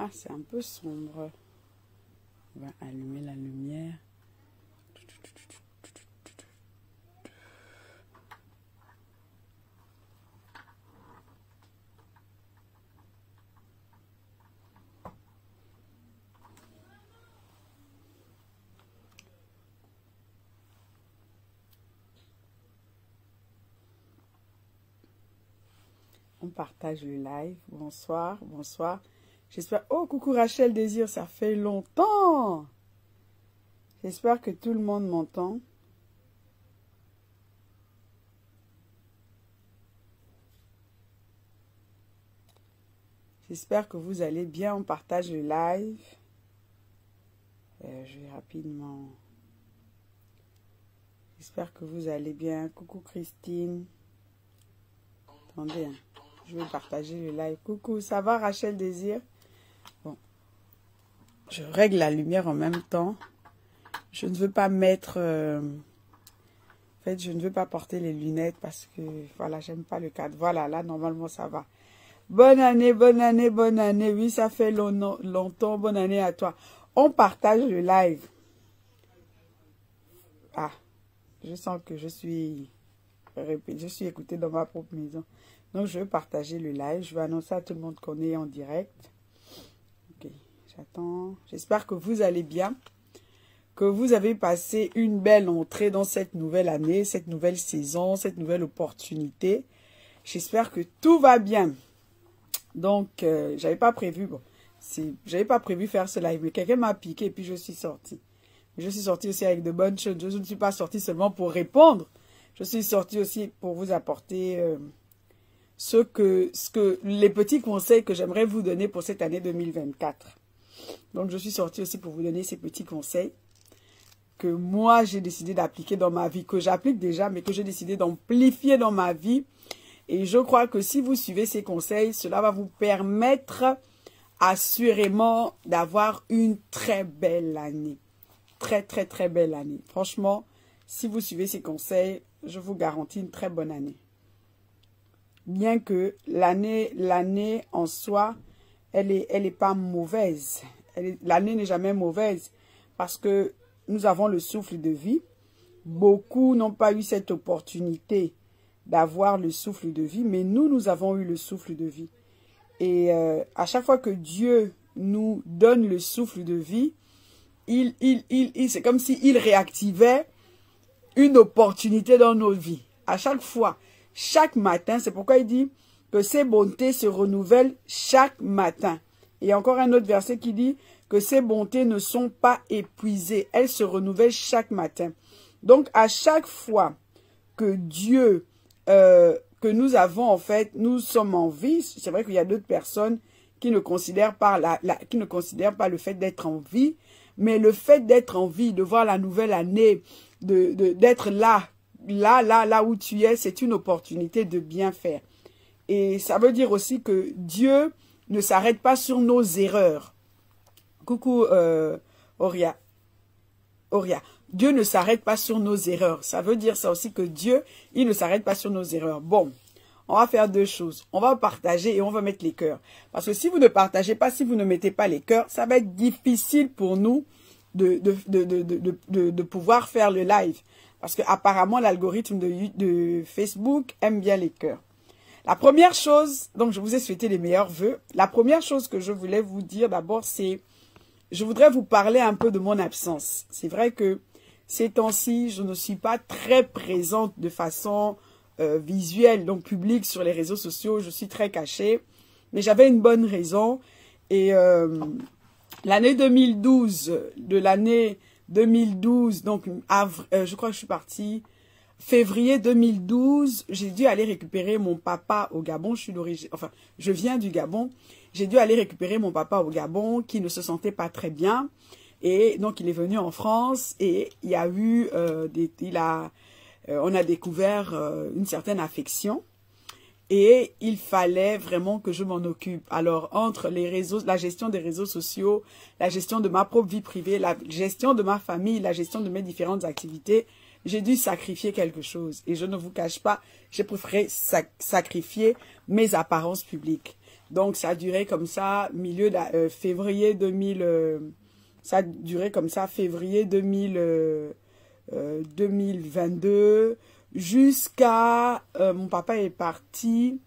Ah, c'est un peu sombre. On va allumer la lumière. On partage le live. Bonsoir, bonsoir. J'espère... Oh, coucou Rachel Désir, ça fait longtemps. J'espère que tout le monde m'entend. J'espère que vous allez bien. On partage le live. Je vais rapidement... J'espère que vous allez bien. Coucou Christine. Attendez, hein. Je vais partager le live. Coucou, ça va Rachel Désir? Bon. Je règle la lumière en même temps. Je ne veux pas mettre... En fait, je ne veux pas porter les lunettes parce que, voilà, j'aime pas le cadre. Voilà, là, normalement, ça va. Bonne année, bonne année, bonne année. Oui, ça fait longtemps. Bonne année à toi. On partage le live. Ah, je sens que je suis écoutée dans ma propre maison. Donc, je vais partager le live. Je vais annoncer à tout le monde qu'on est en direct. Ok, j'attends. J'espère que vous allez bien. Que vous avez passé une belle entrée dans cette nouvelle année, cette nouvelle saison, cette nouvelle opportunité. J'espère que tout va bien. Donc, j'avais pas prévu, j'avais pas prévu faire ce live, mais quelqu'un m'a piqué et puis je suis sortie. Je suis sortie aussi avec de bonnes choses. Je ne suis pas sortie seulement pour répondre. Je suis sortie aussi pour vous apporter les petits conseils que j'aimerais vous donner pour cette année 2024. Donc, je suis sortie aussi pour vous donner ces petits conseils que moi, j'ai décidé d'appliquer dans ma vie, que j'applique déjà, mais que j'ai décidé d'amplifier dans ma vie. Et je crois que si vous suivez ces conseils, cela va vous permettre assurément d'avoir une très belle année. Très, très, très belle année. Franchement, si vous suivez ces conseils, je vous garantis une très bonne année. Bien que l'année en soi, elle est pas mauvaise. L'année n'est jamais mauvaise parce que nous avons le souffle de vie. Beaucoup n'ont pas eu cette opportunité d'avoir le souffle de vie, mais nous avons eu le souffle de vie. Et à chaque fois que Dieu nous donne le souffle de vie, c'est comme s'il réactivait une opportunité dans nos vies. À chaque fois, chaque matin, c'est pourquoi il dit que ses bontés se renouvellent chaque matin. Et il y a encore un autre verset qui dit que ces bontés ne sont pas épuisées. Elles se renouvellent chaque matin. Donc, à chaque fois que Dieu, que nous avons, en fait, nous sommes en vie, c'est vrai qu'il y a d'autres personnes qui ne considèrent pas, qui ne considèrent pas le fait d'être en vie, mais le fait d'être en vie, de voir la nouvelle année, d'être là où tu es, c'est une opportunité de bien faire. Et ça veut dire aussi que Dieu ne s'arrête pas sur nos erreurs. Coucou Auria. Dieu ne s'arrête pas sur nos erreurs. Ça veut dire ça aussi que Dieu, il ne s'arrête pas sur nos erreurs. Bon, on va faire deux choses. On va partager et on va mettre les cœurs. Parce que si vous ne partagez pas, si vous ne mettez pas les cœurs, ça va être difficile pour nous de pouvoir faire le live. Parce que apparemment l'algorithme de Facebook aime bien les cœurs. La première chose, donc je vous ai souhaité les meilleurs vœux. La première chose que je voulais vous dire d'abord, c'est, je voudrais vous parler un peu de mon absence. C'est vrai que ces temps-ci, je ne suis pas très présente de façon visuelle, donc publique sur les réseaux sociaux. Je suis très cachée, mais j'avais une bonne raison. Et l'année 2012, donc je crois que je suis partie février 2012, j'ai dû aller récupérer mon papa au Gabon. Je viens du Gabon. J'ai dû aller récupérer mon papa au Gabon qui ne se sentait pas très bien. Et donc, il est venu en France et il y a eu, on a découvert une certaine affection. Et il fallait vraiment que je m'en occupe. Alors, entre les réseaux, la gestion des réseaux sociaux, la gestion de ma propre vie privée, la gestion de ma famille, la gestion de mes différentes activités, j'ai dû sacrifier quelque chose. Et je ne vous cache pas, j'ai préféré sacrifier mes apparences publiques. Donc, ça a duré comme ça, milieu de février 2000, ça a duré comme ça, février 2022, jusqu'à, mon papa est parti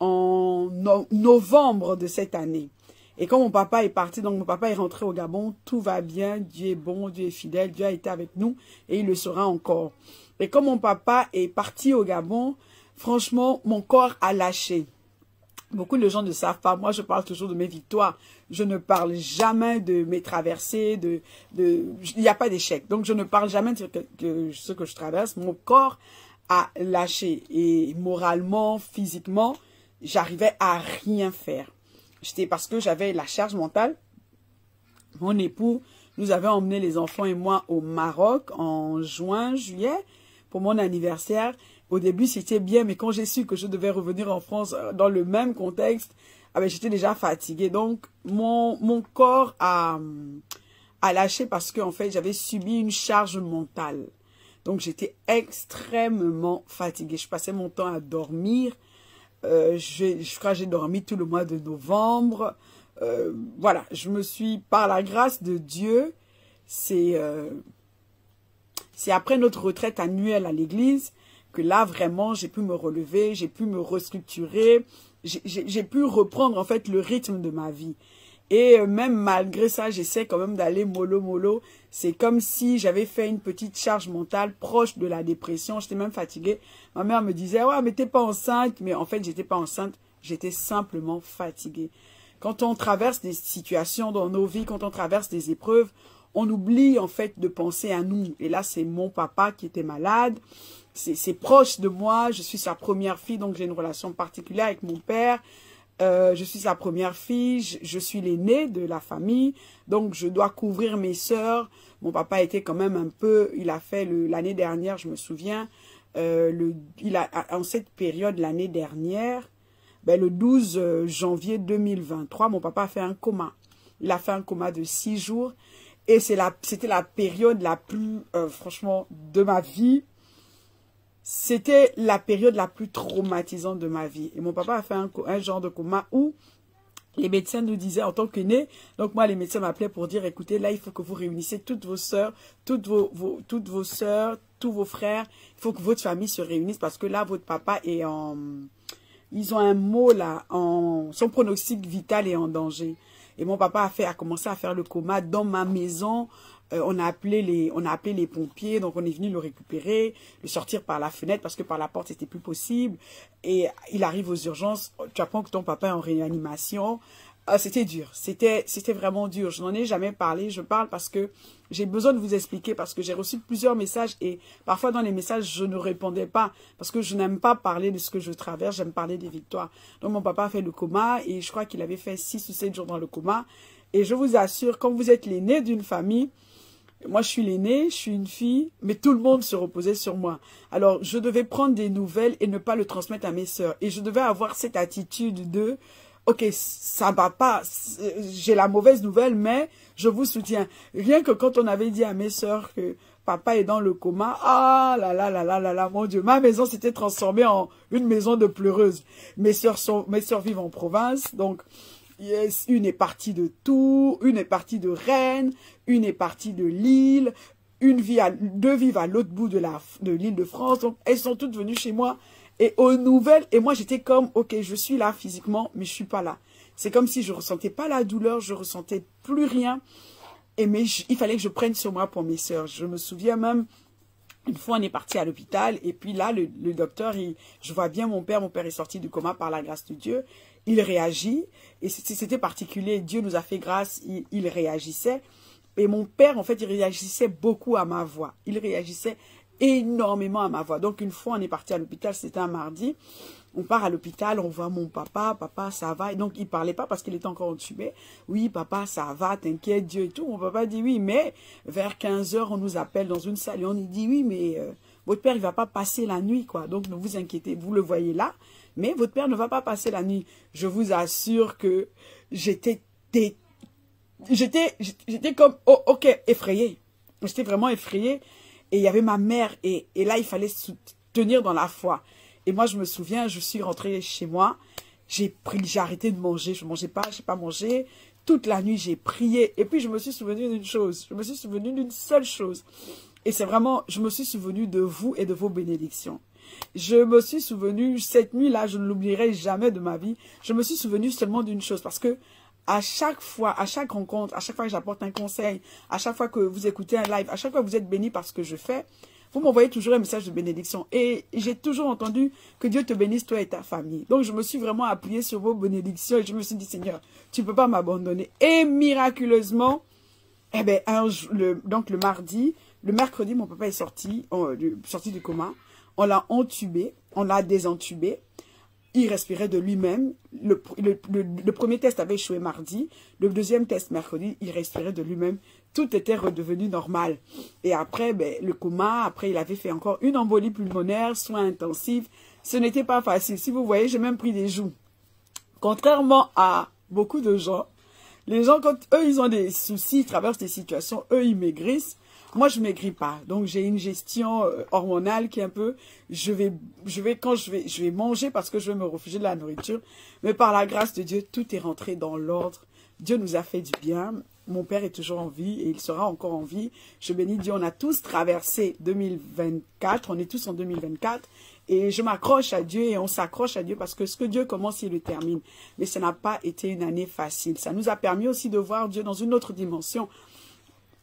en novembre de cette année. Et quand mon papa est parti, donc mon papa est rentré au Gabon, tout va bien, Dieu est bon, Dieu est fidèle, Dieu a été avec nous et il le sera encore. Et quand mon papa est parti au Gabon, franchement, mon corps a lâché. Beaucoup de gens ne savent pas. Moi, je parle toujours de mes victoires. Je ne parle jamais de mes traversées, il n'y a pas d'échec. Donc, je ne parle jamais de ce que je traverse. Mon corps a lâché. Et moralement, physiquement, j'arrivais à rien faire. Parce que j'avais la charge mentale. Mon époux nous avait emmené les enfants et moi au Maroc en juin, juillet, pour mon anniversaire. Au début, c'était bien, mais quand j'ai su que je devais revenir en France dans le même contexte, ah ben, j'étais déjà fatiguée. Donc, mon corps a lâché parce que en fait, j'avais subi une charge mentale. Donc, j'étais extrêmement fatiguée. Je passais mon temps à dormir. Je crois que j'ai dormi tout le mois de novembre. Voilà, je me suis, par la grâce de Dieu, c'est après notre retraite annuelle à l'église que là, vraiment, j'ai pu me relever, j'ai pu me restructurer, j'ai pu reprendre en fait le rythme de ma vie. Et même malgré ça, j'essaie quand même d'aller mollo mollo. C'est comme si j'avais fait une petite charge mentale proche de la dépression. J'étais même fatiguée. Ma mère me disait, ouais, mais t'es pas enceinte. Mais en fait, j'étais pas enceinte. J'étais simplement fatiguée. Quand on traverse des situations dans nos vies, quand on traverse des épreuves, on oublie en fait de penser à nous. Et là, c'est mon papa qui était malade. C'est proche de moi. Je suis sa première fille, donc j'ai une relation particulière avec mon père. Je suis sa première fille, je suis l'aînée de la famille, donc je dois couvrir mes sœurs. Mon papa était quand même un peu, il a fait l'année dernière, je me souviens, en cette période l'année dernière, ben, le 12 janvier 2023, mon papa a fait un coma. Il a fait un coma de 6 jours et c'était la période la plus, franchement, de ma vie. C'était la période la plus traumatisante de ma vie. Et mon papa a fait un genre de coma où les médecins nous disaient en tant qu'aînés, donc moi les médecins m'appelaient pour dire, écoutez, là il faut que vous réunissez toutes vos sœurs, toutes vos sœurs, tous vos frères, il faut que votre famille se réunisse parce que là votre papa est ils ont un mot là, son pronostic vital est en danger. Et mon papa a commencé à faire le coma dans ma maison. On a appelé les pompiers, donc on est venu le récupérer, le sortir par la fenêtre parce que par la porte c'était plus possible. Et il arrive aux urgences, tu apprends que ton papa est en réanimation. C'était dur, c'était vraiment dur. Je n'en ai jamais parlé, je parle parce que j'ai besoin de vous expliquer, parce que j'ai reçu plusieurs messages et parfois dans les messages je ne répondais pas parce que je n'aime pas parler de ce que je traverse, j'aime parler des victoires. Donc mon papa a fait le coma et je crois qu'il avait fait 6 ou 7 jours dans le coma. Et je vous assure, quand vous êtes l'aîné d'une famille, moi, je suis l'aînée, je suis une fille, mais tout le monde se reposait sur moi. Alors, je devais prendre des nouvelles et ne pas le transmettre à mes sœurs. Et je devais avoir cette attitude de, ok, ça va pas, j'ai la mauvaise nouvelle, mais je vous soutiens. Rien que quand on avait dit à mes sœurs que papa est dans le coma, ah là là là là là là, mon Dieu, ma maison s'était transformée en une maison de pleureuses. Mes sœurs vivent en province, donc yes, une est partie de Tours, une est partie de Rennes, une est partie de Lille, deux vivent à l'autre bout de l'île de France. Donc, elles sont toutes venues chez moi et aux nouvelles. Et moi, j'étais comme, ok, je suis là physiquement, mais je suis pas là. C'est comme si je ressentais pas la douleur, je ressentais plus rien. Mais il fallait que je prenne sur moi pour mes sœurs. Je me souviens même, une fois, on est parti à l'hôpital et puis là, le docteur, je vois bien mon père est sorti du coma par la grâce de Dieu. Il réagit et c'était particulier. Dieu nous a fait grâce, il réagissait. Et mon père, en fait, il réagissait beaucoup à ma voix. Il réagissait énormément à ma voix. Donc, une fois, on est parti à l'hôpital, c'était un mardi. On part à l'hôpital, on voit mon papa, papa, ça va. Et donc, il parlait pas parce qu'il était encore entubé. Oui, papa, ça va, t'inquiète, Dieu et tout. Mon papa dit oui, mais vers 15 h, on nous appelle dans une salle et on nous dit oui, mais votre père, il va pas passer la nuit, quoi. Donc, ne vous inquiétez, vous le voyez là. Mais votre père ne va pas passer la nuit. Je vous assure que j'étais comme, oh, ok, effrayée. J'étais vraiment effrayée. Et il y avait ma mère. Et là, il fallait se tenir dans la foi. Et moi, je me souviens, je suis rentrée chez moi. j'ai arrêté de manger, je mangeais pas, j'ai pas mangé. Toute la nuit, j'ai prié. Et puis, je me suis souvenu d'une chose. Je me suis souvenu d'une seule chose. Et c'est vraiment, je me suis souvenu de vous et de vos bénédictions. Je me suis souvenu, cette nuit-là, je ne l'oublierai jamais de ma vie. Je me suis souvenu seulement d'une chose. Parce que à chaque fois, à chaque rencontre, à chaque fois que j'apporte un conseil, à chaque fois que vous écoutez un live, à chaque fois que vous êtes bénis par ce que je fais, vous m'envoyez toujours un message de bénédiction. Et j'ai toujours entendu que Dieu te bénisse, toi et ta famille. Donc, je me suis vraiment appuyée sur vos bénédictions et je me suis dit, Seigneur, tu ne peux pas m'abandonner. Et miraculeusement, eh ben, donc le mercredi, mon papa est sorti du coma. On l'a entubé, on l'a désentubé. Il respirait de lui-même. Le premier test avait échoué mardi. Le deuxième test mercredi, il respirait de lui-même. Tout était redevenu normal. Et après, ben, le coma, après, il avait fait encore une embolie pulmonaire, soins intensifs. Ce n'était pas facile. Si vous voyez, j'ai même pris des joues. Contrairement à beaucoup de gens, les gens, quand eux, ils ont des soucis, ils traversent des situations, eux, ils maigrissent. Moi, je maigris pas. Donc, j'ai une gestion hormonale qui est un peu... Je vais manger parce que je vais me réfugier de la nourriture. Mais par la grâce de Dieu, tout est rentré dans l'ordre. Dieu nous a fait du bien. Mon père est toujours en vie et il sera encore en vie. Je bénis Dieu. On a tous traversé 2024. On est tous en 2024. Et je m'accroche à Dieu et on s'accroche à Dieu parce que ce que Dieu commence, il le termine. Mais ça n'a pas été une année facile. Ça nous a permis aussi de voir Dieu dans une autre dimension.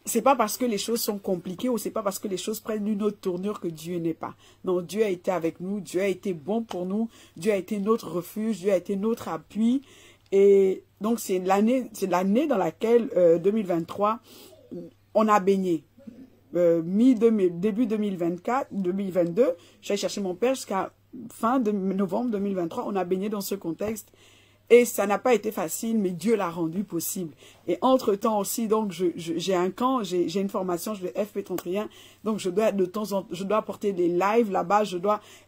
C'est pas parce que les choses sont compliquées ou c'est pas parce que les choses prennent une autre tournure que Dieu n'est pas. Non, Dieu a été avec nous, Dieu a été bon pour nous, Dieu a été notre refuge, Dieu a été notre appui. Et donc, c'est l'année dans laquelle, 2023, on a baigné. Début 2022, j'allais chercher mon père jusqu'à fin de novembre 2023, on a baigné dans ce contexte. Et ça n'a pas été facile, mais Dieu l'a rendu possible. Et entre-temps aussi, donc, j'ai un camp, j'ai une formation, je vais FP31. Donc, je dois de temps en temps, je dois apporter des lives là-bas,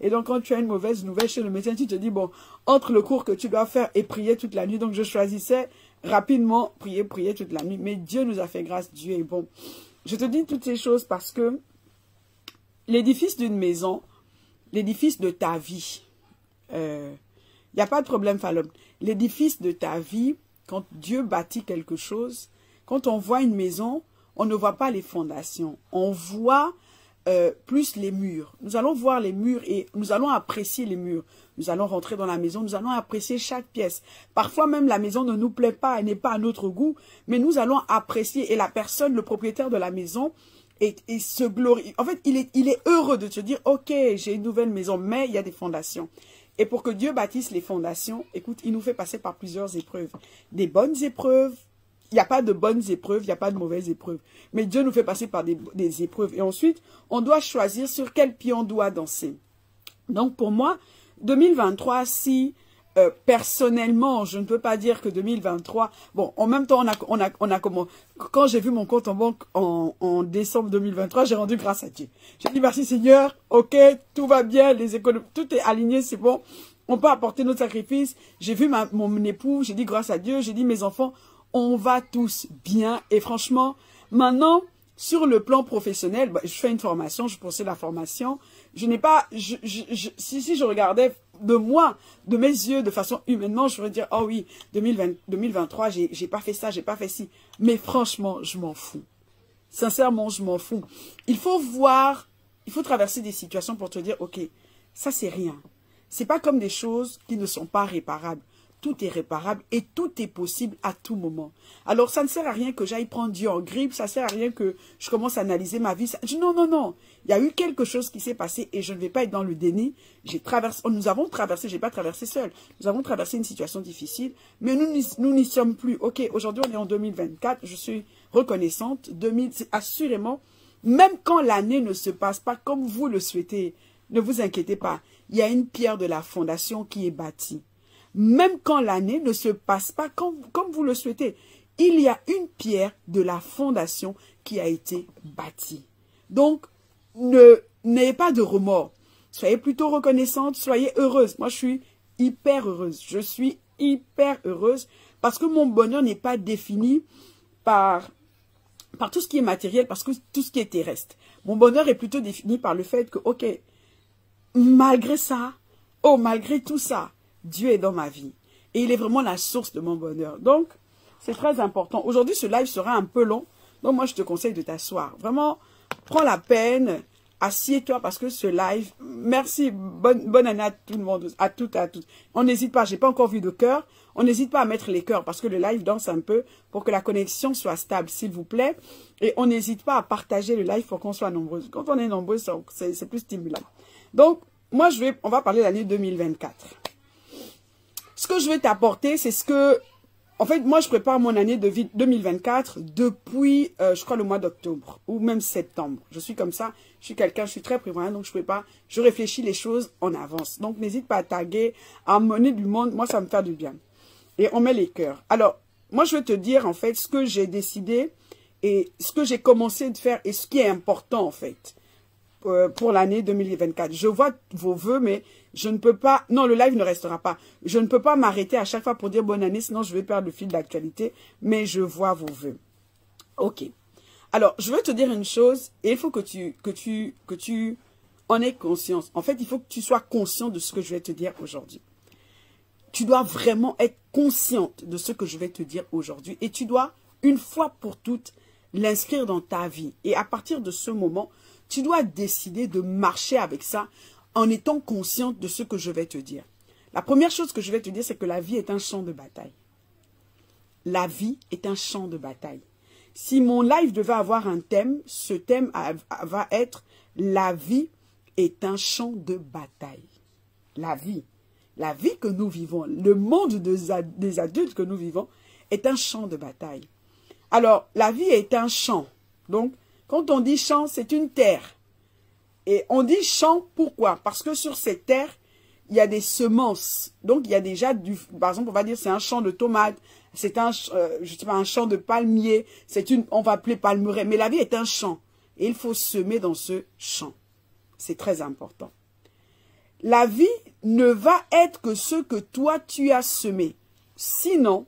et donc, quand tu as une mauvaise nouvelle chez le médecin, tu te dis, bon, entre le cours que tu dois faire et prier toute la nuit, donc je choisissais rapidement prier toute la nuit. Mais Dieu nous a fait grâce, Dieu est bon. Je te dis toutes ces choses parce que l'édifice d'une maison, l'édifice de ta vie, il n'y a pas de problème, Falom. L'édifice de ta vie, quand Dieu bâtit quelque chose, quand on voit une maison, on ne voit pas les fondations. On voit plus les murs. Nous allons voir les murs et nous allons apprécier les murs. Nous allons rentrer dans la maison, nous allons apprécier chaque pièce. Parfois même la maison ne nous plaît pas, elle n'est pas à notre goût, mais nous allons apprécier. Et la personne, le propriétaire de la maison, et se glorie. En fait, il est heureux de te dire, ok, j'ai une nouvelle maison, mais il y a des fondations. Et pour que Dieu bâtisse les fondations, écoute, il nous fait passer par plusieurs épreuves. Des bonnes épreuves, il n'y a pas de bonnes épreuves, il n'y a pas de mauvaises épreuves. Mais Dieu nous fait passer par des épreuves. Et ensuite, on doit choisir sur quel pied on doit danser. Donc pour moi, 2023, si personnellement, je ne peux pas dire que 2023... Bon, en même temps, on a comment... Quand j'ai vu mon compte en banque en décembre 2023, j'ai rendu grâce à Dieu. J'ai dit merci Seigneur, ok, tout va bien, les économies, tout est aligné, c'est bon. On peut apporter notre sacrifice. J'ai vu mon époux, j'ai dit grâce à Dieu, j'ai dit mes enfants, on va tous bien. Et franchement, maintenant, sur le plan professionnel, bah, je fais une formation, je poursuis la formation. Je n'ai pas... si je regardais de moi, de mes yeux, de façon humainement, je pourrais dire, oh oui, 2023, j'ai pas fait ça, j'ai pas fait ci. Mais franchement, je m'en fous. Sincèrement, je m'en fous. Il faut voir, il faut traverser des situations pour te dire, ok, ça c'est rien. C'est pas comme des choses qui ne sont pas réparables. Tout est réparable et tout est possible à tout moment. Alors, ça ne sert à rien que j'aille prendre Dieu en grippe, ça ne sert à rien que je commence à analyser ma vie. Non, non, non. Il y a eu quelque chose qui s'est passé et je ne vais pas être dans le déni. Nous avons traversé, je n'ai pas traversé seul. Nous avons traversé une situation difficile, mais nous n'y sommes plus. Ok, aujourd'hui, on est en 2024, je suis reconnaissante. Assurément, même quand l'année ne se passe pas comme vous le souhaitez, ne vous inquiétez pas. Il y a une pierre de la fondation qui est bâtie. Même quand l'année ne se passe pas comme vous le souhaitez, il y a une pierre de la fondation qui a été bâtie. Donc, n'ayez pas de remords. Soyez plutôt reconnaissante, soyez heureuse. Moi, je suis hyper heureuse. Je suis hyper heureuse parce que mon bonheur n'est pas défini par tout ce qui est matériel, parce que tout ce qui est terrestre. Mon bonheur est plutôt défini par le fait que, ok, malgré ça, malgré tout ça, Dieu est dans ma vie. Et il est vraiment la source de mon bonheur. Donc, c'est très important. Aujourd'hui, ce live sera un peu long. Donc, moi, je te conseille de t'asseoir. Vraiment, prends la peine, assieds-toi parce que ce live, merci, bonne année à tout le monde, à toutes et à tous. On n'hésite pas, j'ai pas encore vu de cœur. On n'hésite pas à mettre les cœurs parce que le live danse un peu pour que la connexion soit stable, s'il vous plaît. Et on n'hésite pas à partager le live pour qu'on soit nombreux. Quand on est nombreux, c'est plus stimulant. Donc, moi, on va parler de l'année 2024. Ce que je vais t'apporter, c'est ce que... En fait, moi, je prépare mon année de vie 2024 depuis, je crois, le mois d'octobre ou même septembre. Je suis comme ça. Je suis quelqu'un, je suis très prévoyant, donc je prépare. Je réfléchis les choses en avance. Donc, n'hésite pas à taguer, à mener du monde. Moi, ça me fait du bien. Et on met les cœurs. Alors, moi, je vais te dire, en fait, ce que j'ai décidé et ce que j'ai commencé de faire et ce qui est important, en fait, pour l'année 2024. Je vois vos vœux, mais je ne peux pas... Non, le live ne restera pas. Je ne peux pas m'arrêter à chaque fois pour dire bonne année, sinon je vais perdre le fil d'actualité, mais je vois vos vœux. Ok. Alors, je veux te dire une chose, et il faut que tu en aies conscience. En fait, il faut que tu sois conscient de ce que je vais te dire aujourd'hui. Tu dois vraiment être consciente de ce que je vais te dire aujourd'hui, et tu dois, une fois pour toutes, l'inscrire dans ta vie. Et à partir de ce moment, tu dois décider de marcher avec ça en étant consciente de ce que je vais te dire. La première chose que je vais te dire, c'est que la vie est un champ de bataille. La vie est un champ de bataille. Si mon live devait avoir un thème, ce thème va être « La vie est un champ de bataille ». La vie que nous vivons, le monde des adultes que nous vivons est un champ de bataille. Alors, la vie est un champ. Donc, quand on dit champ, c'est une terre. Et on dit champ, pourquoi? Parce que sur cette terre, il y a des semences. Donc, il y a déjà par exemple, on va dire c'est un champ de tomates, c'est un, je sais pas, un champ de palmiers, on va appeler palmeraie. Mais la vie est un champ. Et il faut semer dans ce champ. C'est très important. La vie ne va être que ce que toi, tu as semé. Sinon,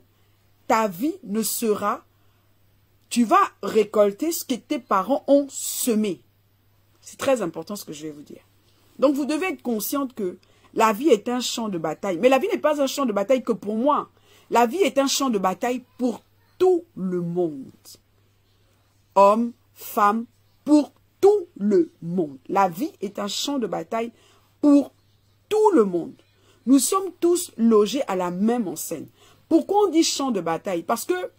ta vie ne sera... Tu vas récolter ce que tes parents ont semé. C'est très important ce que je vais vous dire. Donc, vous devez être consciente que la vie est un champ de bataille. Mais la vie n'est pas un champ de bataille que pour moi. La vie est un champ de bataille pour tout le monde. Hommes, femmes, pour tout le monde. La vie est un champ de bataille pour tout le monde. Nous sommes tous logés à la même enseigne. Pourquoi on dit champ de bataille? Parce que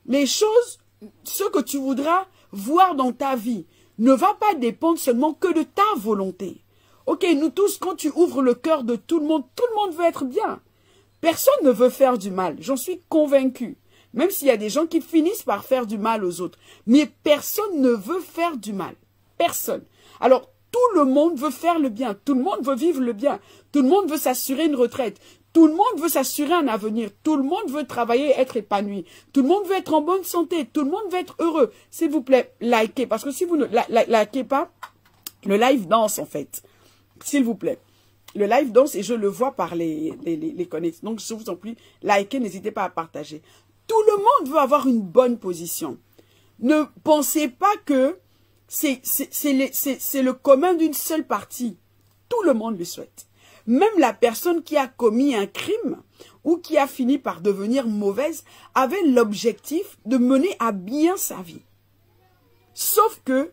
les choses, ce que tu voudras voir dans ta vie, ne va pas dépendre seulement que de ta volonté. Ok, nous tous, quand tu ouvres le cœur de tout le monde veut être bien. Personne ne veut faire du mal, j'en suis convaincue. Même s'il y a des gens qui finissent par faire du mal aux autres. Mais personne ne veut faire du mal. Personne. Alors, tout le monde veut faire le bien. Tout le monde veut vivre le bien. Tout le monde veut s'assurer une retraite. Tout le monde veut s'assurer un avenir. Tout le monde veut travailler et être épanoui. Tout le monde veut être en bonne santé. Tout le monde veut être heureux. S'il vous plaît, likez. Parce que si vous ne likez pas, le live danse en fait. S'il vous plaît. Le live danse et je le vois par les connexions. Donc, je vous en prie, likez, n'hésitez pas à partager. Tout le monde veut avoir une bonne position. Ne pensez pas que c'est le commun d'une seule partie. Tout le monde le souhaite. Même la personne qui a commis un crime ou qui a fini par devenir mauvaise avait l'objectif de mener à bien sa vie. Sauf que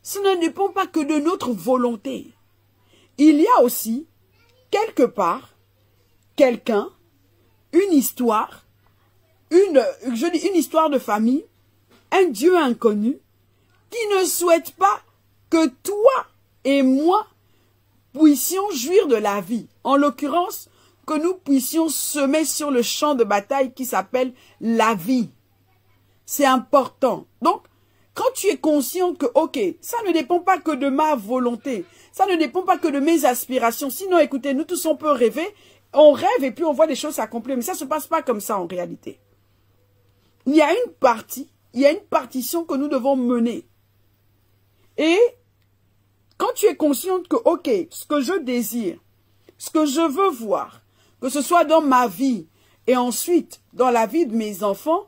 ce ne dépend pas que de notre volonté. Il y a aussi, quelque part, quelqu'un, une histoire, une histoire de famille, un Dieu inconnu, qui ne souhaite pas que toi et moi puissions jouir de la vie. En l'occurrence, que nous puissions semer sur le champ de bataille qui s'appelle la vie. C'est important. Donc, quand tu es consciente que, ok, ça ne dépend pas que de ma volonté, ça ne dépend pas que de mes aspirations. Sinon, écoutez, nous tous, on peut rêver, on rêve et puis on voit des choses s'accomplir. Mais ça ne se passe pas comme ça en réalité. Il y a une partie, il y a une partition que nous devons mener. Et quand tu es consciente que, ok, ce que je désire, ce que je veux voir, que ce soit dans ma vie et ensuite dans la vie de mes enfants,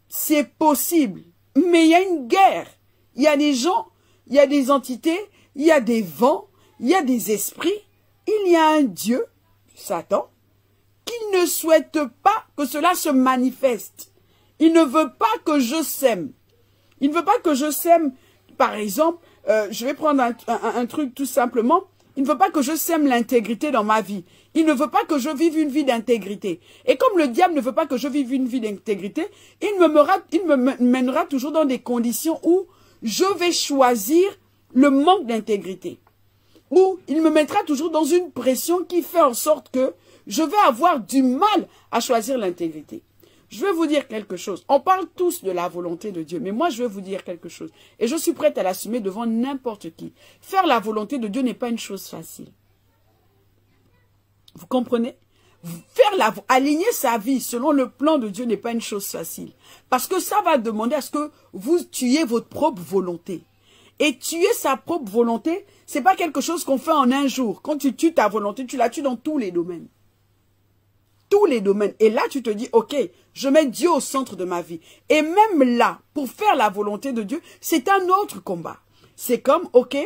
c'est possible. Mais il y a une guerre. Il y a des gens, il y a des entités, il y a des vents, il y a des esprits. Il y a un Dieu, Satan, qui il ne souhaite pas que cela se manifeste. Il ne veut pas que je sème. Il ne veut pas que je sème, par exemple, je vais prendre un truc tout simplement. Il ne veut pas que je sème l'intégrité dans ma vie. Il ne veut pas que je vive une vie d'intégrité. Et comme le diable ne veut pas que je vive une vie d'intégrité, il me mènera toujours dans des conditions où je vais choisir le manque d'intégrité. Ou il me mettra toujours dans une pression qui fait en sorte que je vais avoir du mal à choisir l'intégrité. Je vais vous dire quelque chose. On parle tous de la volonté de Dieu, mais moi je vais vous dire quelque chose. Et je suis prête à l'assumer devant n'importe qui. Faire la volonté de Dieu n'est pas une chose facile. Vous comprenez? Aligner sa vie selon le plan de Dieu n'est pas une chose facile. Parce que ça va demander à ce que vous tuiez votre propre volonté. Et tuer sa propre volonté, c'est pas quelque chose qu'on fait en un jour. Quand tu tues ta volonté, tu la tues dans tous les domaines. Tous les domaines. Et là, tu te dis, ok, je mets Dieu au centre de ma vie. Et même là, pour faire la volonté de Dieu, c'est un autre combat. C'est comme, ok,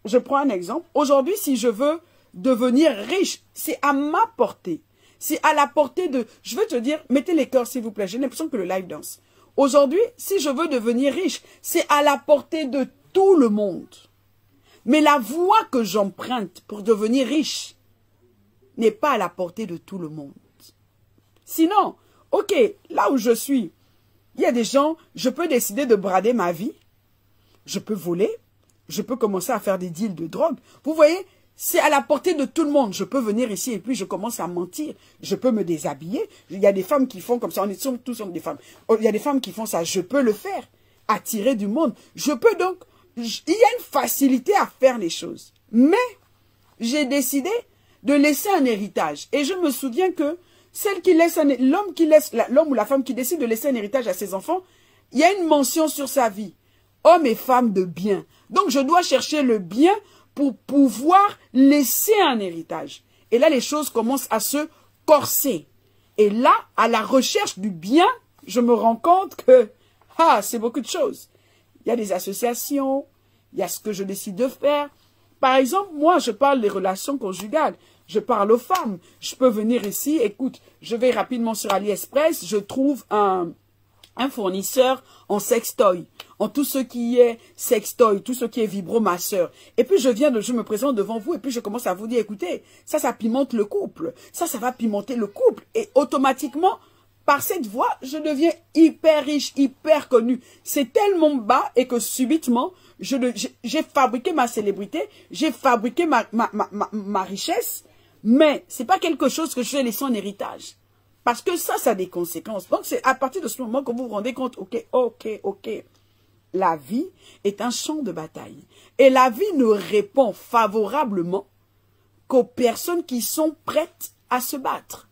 je prends un exemple. Aujourd'hui, si je veux devenir riche, c'est à ma portée. C'est à la portée de... Je veux te dire, mettez les cœurs s'il vous plaît. J'ai l'impression que le live danse. Aujourd'hui, si je veux devenir riche, c'est à la portée de tout le monde. Mais la voie que j'emprunte pour devenir riche n'est pas à la portée de tout le monde. Sinon, ok, là où je suis, il y a des gens, je peux décider de brader ma vie, je peux voler, je peux commencer à faire des deals de drogue. Vous voyez, c'est à la portée de tout le monde. Je peux venir ici et puis je commence à mentir. Je peux me déshabiller. Il y a des femmes qui font comme ça. Tous des femmes. Il y a des femmes qui font ça. Je peux le faire. Attirer du monde. Je peux donc... Il y a une facilité à faire les choses. Mais j'ai décidé de laisser un héritage. Et je me souviens que l'homme ou la femme qui décide de laisser un héritage à ses enfants, il y a une mention sur sa vie. Homme et femme de bien. Donc je dois chercher le bien pour pouvoir laisser un héritage. Et là, les choses commencent à se corser. Et là, à la recherche du bien, je me rends compte que, c'est beaucoup de choses. Il y a des associations, il y a ce que je décide de faire. Par exemple, moi, je parle des relations conjugales. Je parle aux femmes. Je peux venir ici, écoute, je vais rapidement sur AliExpress, je trouve un fournisseur en sextoy, en tout ce qui est sextoy, tout ce qui est vibromasseur. Et puis je me présente devant vous et puis je commence à vous dire, écoutez, ça pimente le couple. Ça va pimenter le couple. Et automatiquement, par cette voie, je deviens hyper riche, hyper connu. C'est tellement bas et que subitement, j'ai fabriqué ma célébrité, j'ai fabriqué ma richesse, mais c'est pas quelque chose que je vais laisser en héritage. Parce que ça a des conséquences. Donc, c'est à partir de ce moment que vous vous rendez compte, ok. La vie est un champ de bataille. Et la vie ne répond favorablement qu'aux personnes qui sont prêtes à se battre.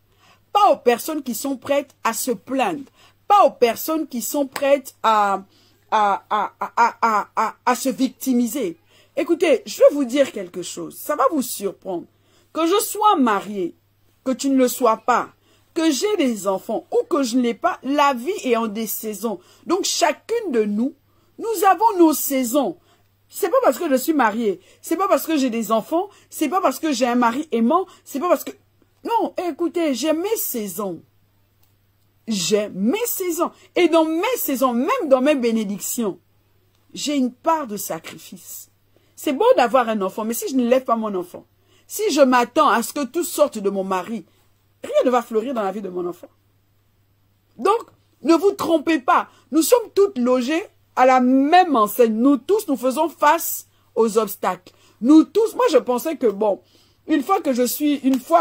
Pas aux personnes qui sont prêtes à se plaindre. Pas aux personnes qui sont prêtes à se victimiser. Écoutez, je vais vous dire quelque chose. Ça va vous surprendre. Que je sois mariée, que tu ne le sois pas, que j'ai des enfants ou que je ne l'ai pas, la vie est en des saisons. Donc chacune de nous, nous avons nos saisons. C'est pas parce que je suis mariée, c'est pas parce que j'ai des enfants, c'est pas parce que j'ai un mari aimant, c'est pas parce que... Non, écoutez, j'ai mes saisons. J'ai mes saisons. Et dans mes saisons, même dans mes bénédictions, j'ai une part de sacrifice. C'est beau d'avoir un enfant, mais si je ne lève pas mon enfant, si je m'attends à ce que tout sorte de mon mari, rien ne va fleurir dans la vie de mon enfant. Donc, ne vous trompez pas. Nous sommes toutes logées à la même enseigne. Nous tous, nous faisons face aux obstacles. Nous tous, moi je pensais que bon, une fois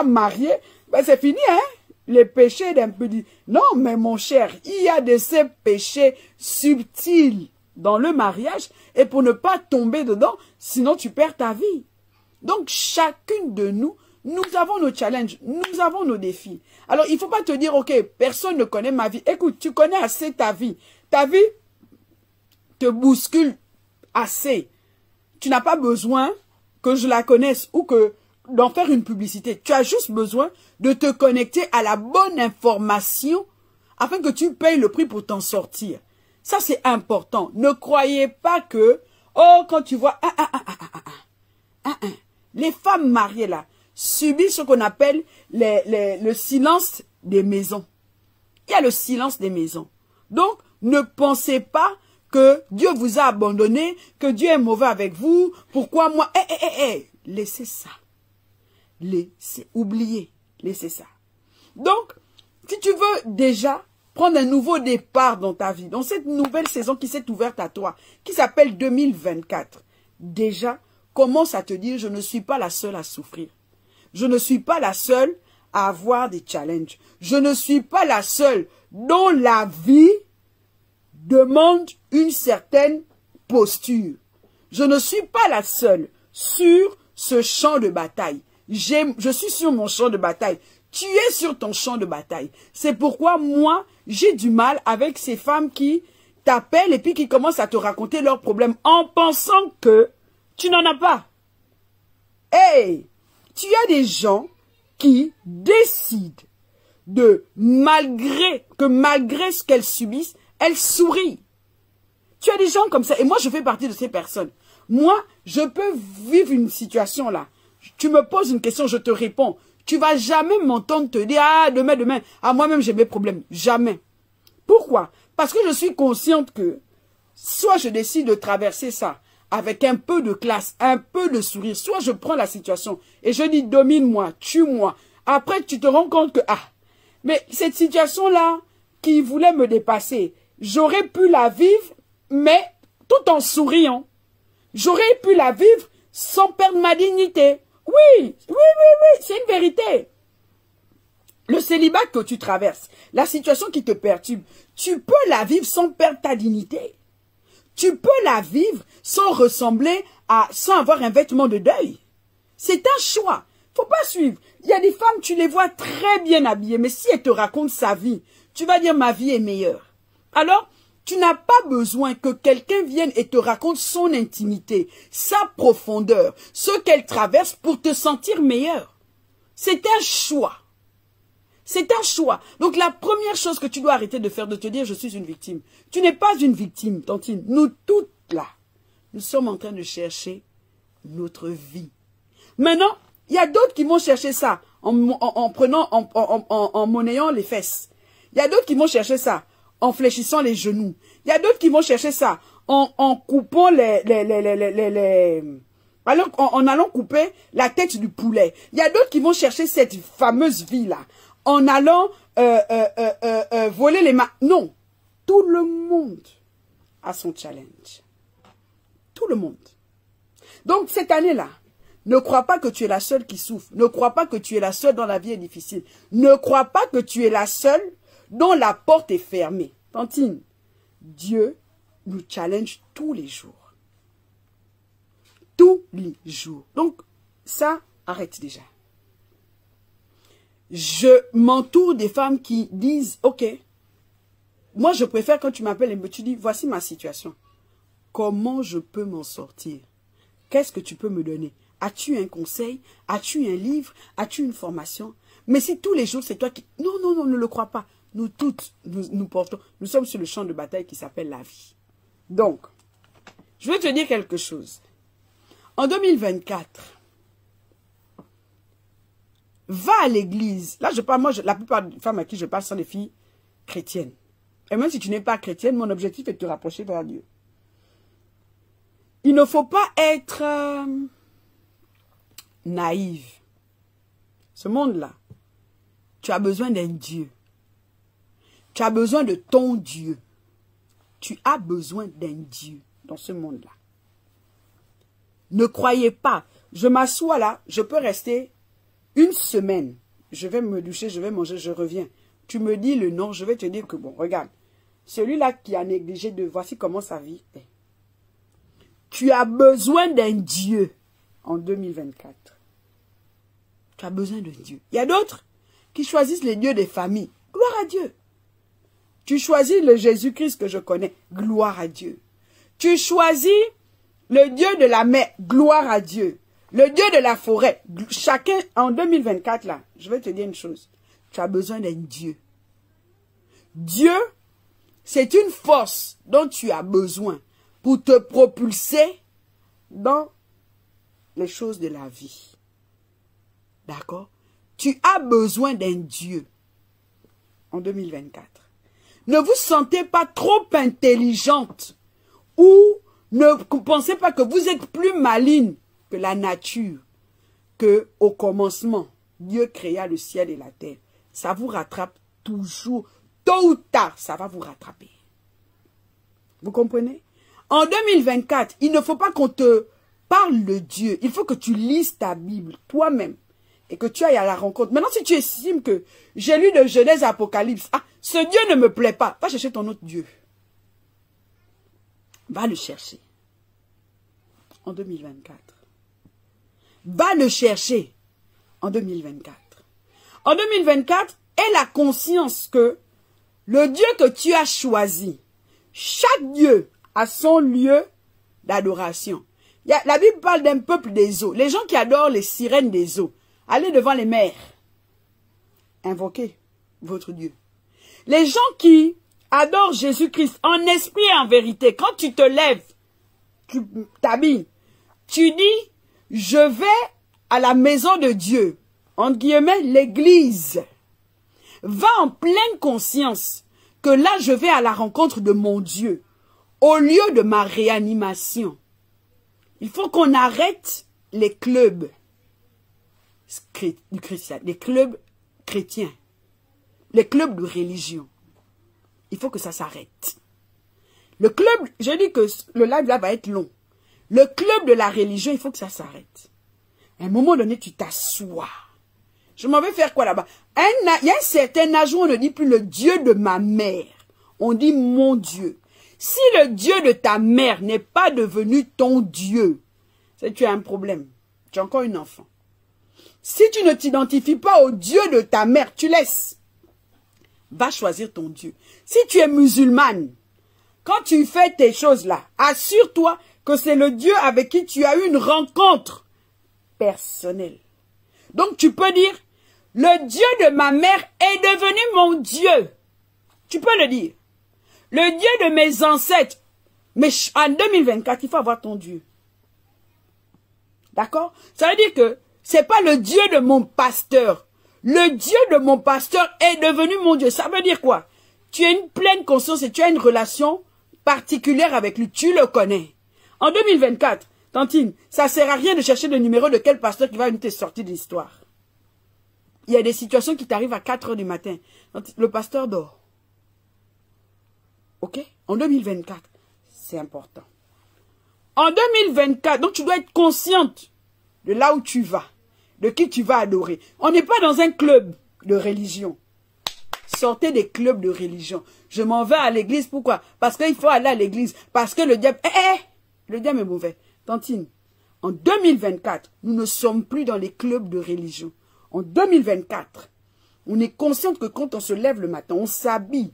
mariée, ben c'est fini, hein. Les péchés d'un peu dit. Non, mais mon cher, il y a de ces péchés subtils dans le mariage et pour ne pas tomber dedans, sinon tu perds ta vie. Donc, chacune de nous, nous avons nos challenges, nous avons nos défis. Alors, il ne faut pas te dire, ok, personne ne connaît ma vie. Écoute, tu connais assez ta vie. Ta vie te bouscule assez. Tu n'as pas besoin que je la connaisse ou que d'en faire une publicité. Tu as juste besoin de te connecter à la bonne information afin que tu payes le prix pour t'en sortir. Ça, c'est important. Ne croyez pas que, oh, quand tu vois, les femmes mariées là, subissent ce qu'on appelle le silence des maisons. Il y a le silence des maisons. Donc, ne pensez pas que Dieu vous a abandonné, que Dieu est mauvais avec vous. Pourquoi moi? Laissez ça. Oubliez. Laissez ça. Donc, si tu veux déjà prendre un nouveau départ dans ta vie, dans cette nouvelle saison qui s'est ouverte à toi, qui s'appelle 2024, déjà, commence à te dire, je ne suis pas la seule à souffrir. Je ne suis pas la seule à avoir des challenges. Je ne suis pas la seule dont la vie demande une certaine posture. Je ne suis pas la seule sur ce champ de bataille. Je suis sur mon champ de bataille. Tu es sur ton champ de bataille. C'est pourquoi moi, j'ai du mal avec ces femmes qui t'appellent et puis qui commencent à te raconter leurs problèmes en pensant que tu n'en as pas. Hey, tu as des gens qui décident de, malgré ce qu'elles subissent, elles sourient. Tu as des gens comme ça. Et moi, je fais partie de ces personnes. Moi, je peux vivre une situation là. Tu me poses une question, je te réponds. Tu vas jamais m'entendre te dire, ah, demain, ah, moi-même j'ai mes problèmes. Jamais. Pourquoi? Parce que je suis consciente que, soit je décide de traverser ça avec un peu de classe, un peu de sourire, soit je prends la situation et je dis, domine-moi, tue-moi. Après, tu te rends compte que, ah, mais cette situation-là, qui voulait me dépasser, j'aurais pu la vivre, mais tout en souriant. J'aurais pu la vivre sans perdre ma dignité. Oui, c'est une vérité. Le célibat que tu traverses, la situation qui te perturbe, tu peux la vivre sans perdre ta dignité. Tu peux la vivre sans sans avoir un vêtement de deuil. C'est un choix. Faut pas suivre. Il y a des femmes, tu les vois très bien habillées, mais si elles te racontent sa vie, tu vas dire ma vie est meilleure. Alors, tu n'as pas besoin que quelqu'un vienne et te raconte son intimité, sa profondeur, ce qu'elle traverse pour te sentir meilleur. C'est un choix. C'est un choix. Donc la première chose que tu dois arrêter de faire, de te dire je suis une victime. Tu n'es pas une victime, Tantine. Nous toutes là, nous sommes en train de chercher notre vie. Maintenant, il y a d'autres qui vont chercher ça en monnayant les fesses. Il y a d'autres qui vont chercher ça en fléchissant les genoux. Il y a d'autres qui vont chercher ça en coupant en allant couper la tête du poulet. Il y a d'autres qui vont chercher cette fameuse vie-là en allant voler les mains. Non, tout le monde a son challenge. Tout le monde. Donc cette année-là, ne crois pas que tu es la seule qui souffre. Ne crois pas que tu es la seule dont la vie est difficile. Ne crois pas que tu es la seule dont la porte est fermée. Tantine, Dieu nous challenge tous les jours. Tous les jours. Donc, ça, arrête déjà. Je m'entoure des femmes qui disent, ok, moi je préfère quand tu m'appelles et tu dis, voici ma situation. Comment je peux m'en sortir? Qu'est-ce que tu peux me donner? As-tu un conseil? As-tu un livre? As-tu une formation? Mais si tous les jours c'est toi qui... Non, non, non, ne le crois pas. Nous toutes, nous portons, nous sommes sur le champ de bataille qui s'appelle la vie. Donc, je vais te dire quelque chose. En 2024, va à l'église. Là, je parle, la plupart des femmes à qui je parle sont des filles chrétiennes. Et même si tu n'es pas chrétienne, mon objectif est de te rapprocher vers Dieu. Il ne faut pas être naïve. Ce monde-là, tu as besoin d'un Dieu. Tu as besoin de ton Dieu. Tu as besoin d'un Dieu dans ce monde-là. Ne croyez pas. Je m'assois là, je peux rester une semaine. Je vais me doucher, je vais manger, je reviens. Tu me dis le nom, je vais te dire que bon, regarde. Celui-là qui a négligé de voici comment sa vie est. Tu as besoin d'un Dieu en 2024. Tu as besoin de Dieu. Il y a d'autres qui choisissent les dieux des familles. Gloire à Dieu. Tu choisis le Jésus-Christ que je connais. Gloire à Dieu. Tu choisis le Dieu de la mer. Gloire à Dieu. Le Dieu de la forêt. Chacun, en 2024, là, je vais te dire une chose. Tu as besoin d'un Dieu. Dieu, c'est une force dont tu as besoin pour te propulser dans les choses de la vie. D'accord? Tu as besoin d'un Dieu. en 2024. Ne vous sentez pas trop intelligente ou ne pensez pas que vous êtes plus maligne que la nature, que au commencement, Dieu créa le ciel et la terre. Ça vous rattrape toujours. Tôt ou tard, ça va vous rattraper. Vous comprenez? En 2024, il ne faut pas qu'on te parle de Dieu. Il faut que tu lises ta Bible toi-même et que tu ailles à la rencontre. Maintenant, si tu estimes que j'ai lu de Genèse à Apocalypse, ah, ce Dieu ne me plaît pas, va chercher ton autre Dieu. Va le chercher en 2024. Va le chercher en 2024. En 2024, aie la conscience que le Dieu que tu as choisi, chaque Dieu a son lieu d'adoration. La Bible parle d'un peuple des eaux. Les gens qui adorent les sirènes des eaux, allez devant les mers. Invoquez votre Dieu. Les gens qui adorent Jésus-Christ en esprit et en vérité, quand tu te lèves, tu t'habilles, tu dis, je vais à la maison de Dieu, entre guillemets, l'église. Va en pleine conscience que là, je vais à la rencontre de mon Dieu, au lieu de ma réanimation. Il faut qu'on arrête les clubs les clubs chrétiens, les clubs de religion. Il faut que ça s'arrête. Le club, je dis que le live là va être long. Le club de la religion, il faut que ça s'arrête. À un moment donné, tu t'assois. Je m'en vais faire quoi là-bas? Il y a un certain âge où on ne dit plus le Dieu de ma mère. On dit mon Dieu. Si le Dieu de ta mère n'est pas devenu ton Dieu, c'est que tu as un problème. Tu es encore une enfant. Si tu ne t'identifies pas au Dieu de ta mère, tu laisses. Va choisir ton Dieu. Si tu es musulmane, quand tu fais tes choses là, assure-toi que c'est le Dieu avec qui tu as eu une rencontre personnelle. Donc tu peux dire, le Dieu de ma mère est devenu mon Dieu. Tu peux le dire. Le Dieu de mes ancêtres. Mais en 2024, il faut avoir ton Dieu. D'accord? Ça veut dire que c'est pas le Dieu de mon pasteur. Le Dieu de mon pasteur est devenu mon Dieu. Ça veut dire quoi? Tu as une pleine conscience et tu as une relation particulière avec lui. Tu le connais. En 2024, Tantine, ça ne sert à rien de chercher le numéro de quel pasteur qui va venir te sortir de l'histoire. Il y a des situations qui t'arrivent à 4 h du matin. Le pasteur dort. Ok? En 2024, c'est important. En 2024, donc tu dois être consciente de là où tu vas, de qui tu vas adorer. On n'est pas dans un club de religion. Sortez des clubs de religion. Je m'en vais à l'église, pourquoi? Parce qu'il faut aller à l'église. Parce que le diable... le diable est mauvais. Tantine, en 2024, nous ne sommes plus dans les clubs de religion. En 2024, on est conscient que quand on se lève le matin, on s'habille,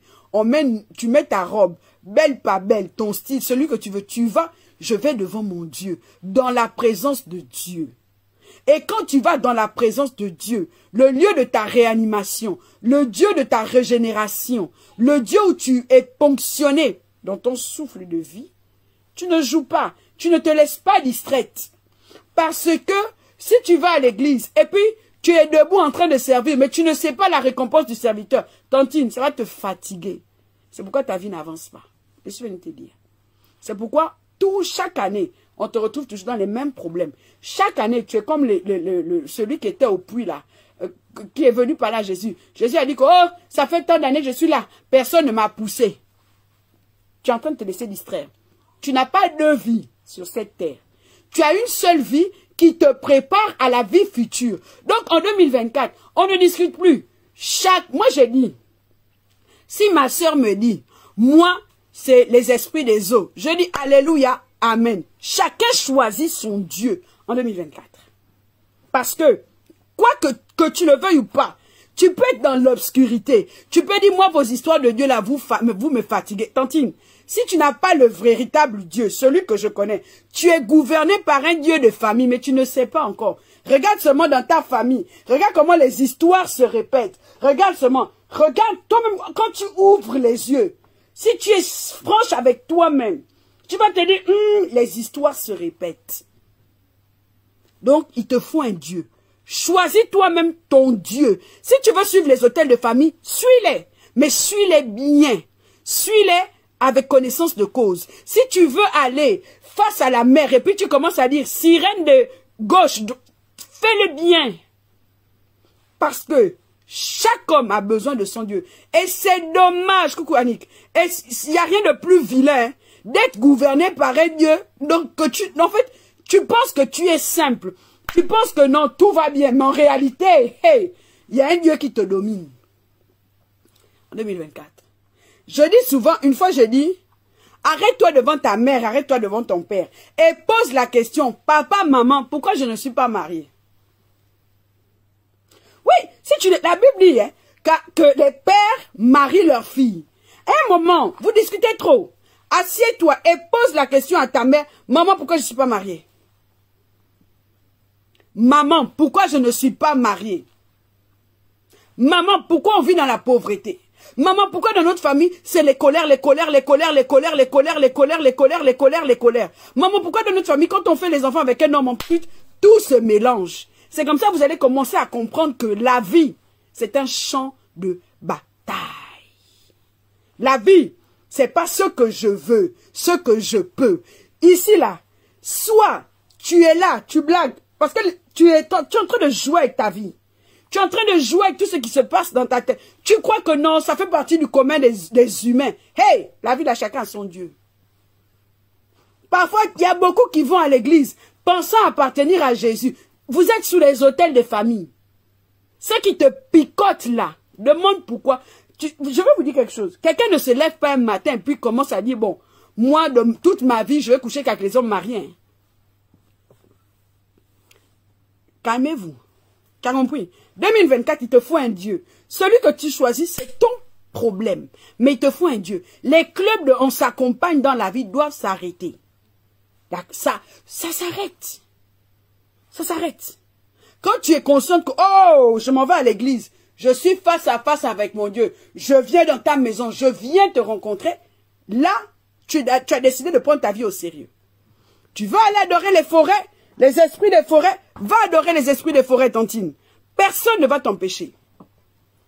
tu mets ta robe, belle pas belle, ton style, celui que tu veux, tu vas, je vais devant mon Dieu, dans la présence de Dieu. Et quand tu vas dans la présence de Dieu, le lieu de ta réanimation, le Dieu de ta régénération, le Dieu où tu es ponctionné dans ton souffle de vie, tu ne joues pas, tu ne te laisses pas distraite. Parce que si tu vas à l'église et puis tu es debout en train de servir, mais tu ne sais pas la récompense du serviteur, Tantine, ça va te fatiguer. C'est pourquoi ta vie n'avance pas. Je suis venu te dire. C'est pourquoi chaque année, on te retrouve toujours dans les mêmes problèmes. Chaque année, tu es comme celui qui était au puits là, qui est venu parler à Jésus. Jésus a dit que oh, ça fait tant d'années que je suis là. Personne ne m'a poussé. Tu es en train de te laisser distraire. Tu n'as pas deux vies sur cette terre. Tu as une seule vie qui te prépare à la vie future. Donc en 2024, on ne discute plus. Moi j'ai dit, si ma soeur me dit, moi c'est les esprits des eaux, je dis alléluia, amen. Chacun choisit son Dieu en 2024. Parce que, quoi que tu le veuilles ou pas, tu peux être dans l'obscurité. Tu peux dire, moi, vos histoires de Dieu là, vous me fatiguez. Tantine, si tu n'as pas le véritable Dieu, celui que je connais, tu es gouverné par un Dieu de famille, mais tu ne sais pas encore. Regarde seulement dans ta famille. Regarde comment les histoires se répètent. Regarde seulement. Regarde toi-même quand tu ouvres les yeux. Si tu es franche avec toi-même, tu vas te dire, les histoires se répètent. Donc, il te faut un Dieu. Choisis toi-même ton Dieu. Si tu veux suivre les hôtels de famille, suis-les. Mais suis-les bien. Suis-les avec connaissance de cause. Si tu veux aller face à la mer et puis tu commences à dire sirène de gauche, fais-le bien. Parce que chaque homme a besoin de son Dieu. Et c'est dommage, coucou Annick. Et il n'y a rien de plus vilain d'être gouverné par un Dieu. Donc, en fait, tu penses que tu es simple. Tu penses que non, tout va bien. Mais en réalité, hey, il y a un Dieu qui te domine. En 2024. Je dis souvent, une fois je dis, arrête-toi devant ta mère, arrête-toi devant ton père. Et pose la question, papa, maman, pourquoi je ne suis pas mariée? Oui, si tu la Bible dit hein, que les pères marient leurs filles. À un moment, vous discutez trop. Assieds-toi et pose la question à ta mère, maman, pourquoi je ne suis pas mariée? Maman, pourquoi je ne suis pas mariée? Maman, pourquoi on vit dans la pauvreté? Maman, pourquoi dans notre famille, c'est les colères, les colères, les colères, les colères, les colères, les colères, les colères, les colères, les colères. Maman, pourquoi dans notre famille, quand on fait les enfants avec un homme en pute, tout se mélange. C'est comme ça que vous allez commencer à comprendre que la vie, c'est un champ de bataille. La vie, c'est pas ce que je veux, ce que je peux. Ici, là, soit tu es là, tu blagues, parce que tu es en train de jouer avec ta vie. Tu es en train de jouer avec tout ce qui se passe dans ta tête. Tu crois que non, ça fait partie du commun des humains. Hey, la vie de chacun a son Dieu. Parfois, il y a beaucoup qui vont à l'église pensant appartenir à Jésus. Vous êtes sous les autels des familles. Ceux qui te picotent là, demande pourquoi. Je vais vous dire quelque chose. Quelqu'un ne se lève pas un matin puis commence à dire, bon, moi, de toute ma vie, je vais coucher qu'avec les hommes mariés. Calmez-vous. Tu as compris? 2024, il te faut un Dieu. Celui que tu choisis, c'est ton problème. Mais il te faut un Dieu. Les clubs de on s'accompagne dans la vie doivent s'arrêter. Ça s'arrête. Ça s'arrête. Quand tu es conscient que, oh, je m'en vais à l'église, je suis face à face avec mon Dieu, je viens dans ta maison, je viens te rencontrer, là, tu as décidé de prendre ta vie au sérieux. Tu vas aller adorer les forêts, les esprits des forêts, va adorer les esprits des forêts, tantine. Personne ne va t'empêcher.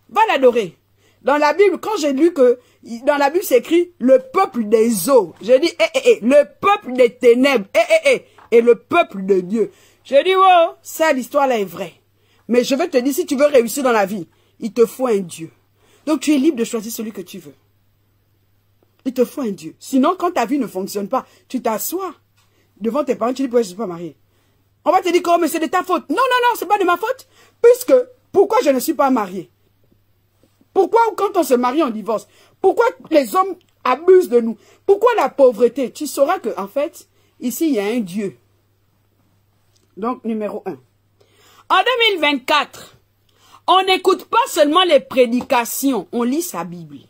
Va l'adorer. Dans la Bible, quand j'ai lu que, dans la Bible, c'est écrit, le peuple des eaux. J'ai dit, le peuple des ténèbres, et le peuple de Dieu. J'ai dit, oh, ça, l'histoire-là est vraie. Mais je vais te dire, si tu veux réussir dans la vie, il te faut un Dieu. Donc, tu es libre de choisir celui que tu veux. Il te faut un Dieu. Sinon, quand ta vie ne fonctionne pas, tu t'assois devant tes parents, tu dis, pourquoi je ne suis pas marié? On va te dire, oh, mais c'est de ta faute. Non, non, non, c'est pas de ma faute. Puisque, pourquoi je ne suis pas marié? Pourquoi quand on se marie, on divorce? Pourquoi les hommes abusent de nous? Pourquoi la pauvreté? Tu sauras que, en fait, ici, il y a un Dieu. Donc, numéro 1. En 2024, on n'écoute pas seulement les prédications, on lit sa Bible.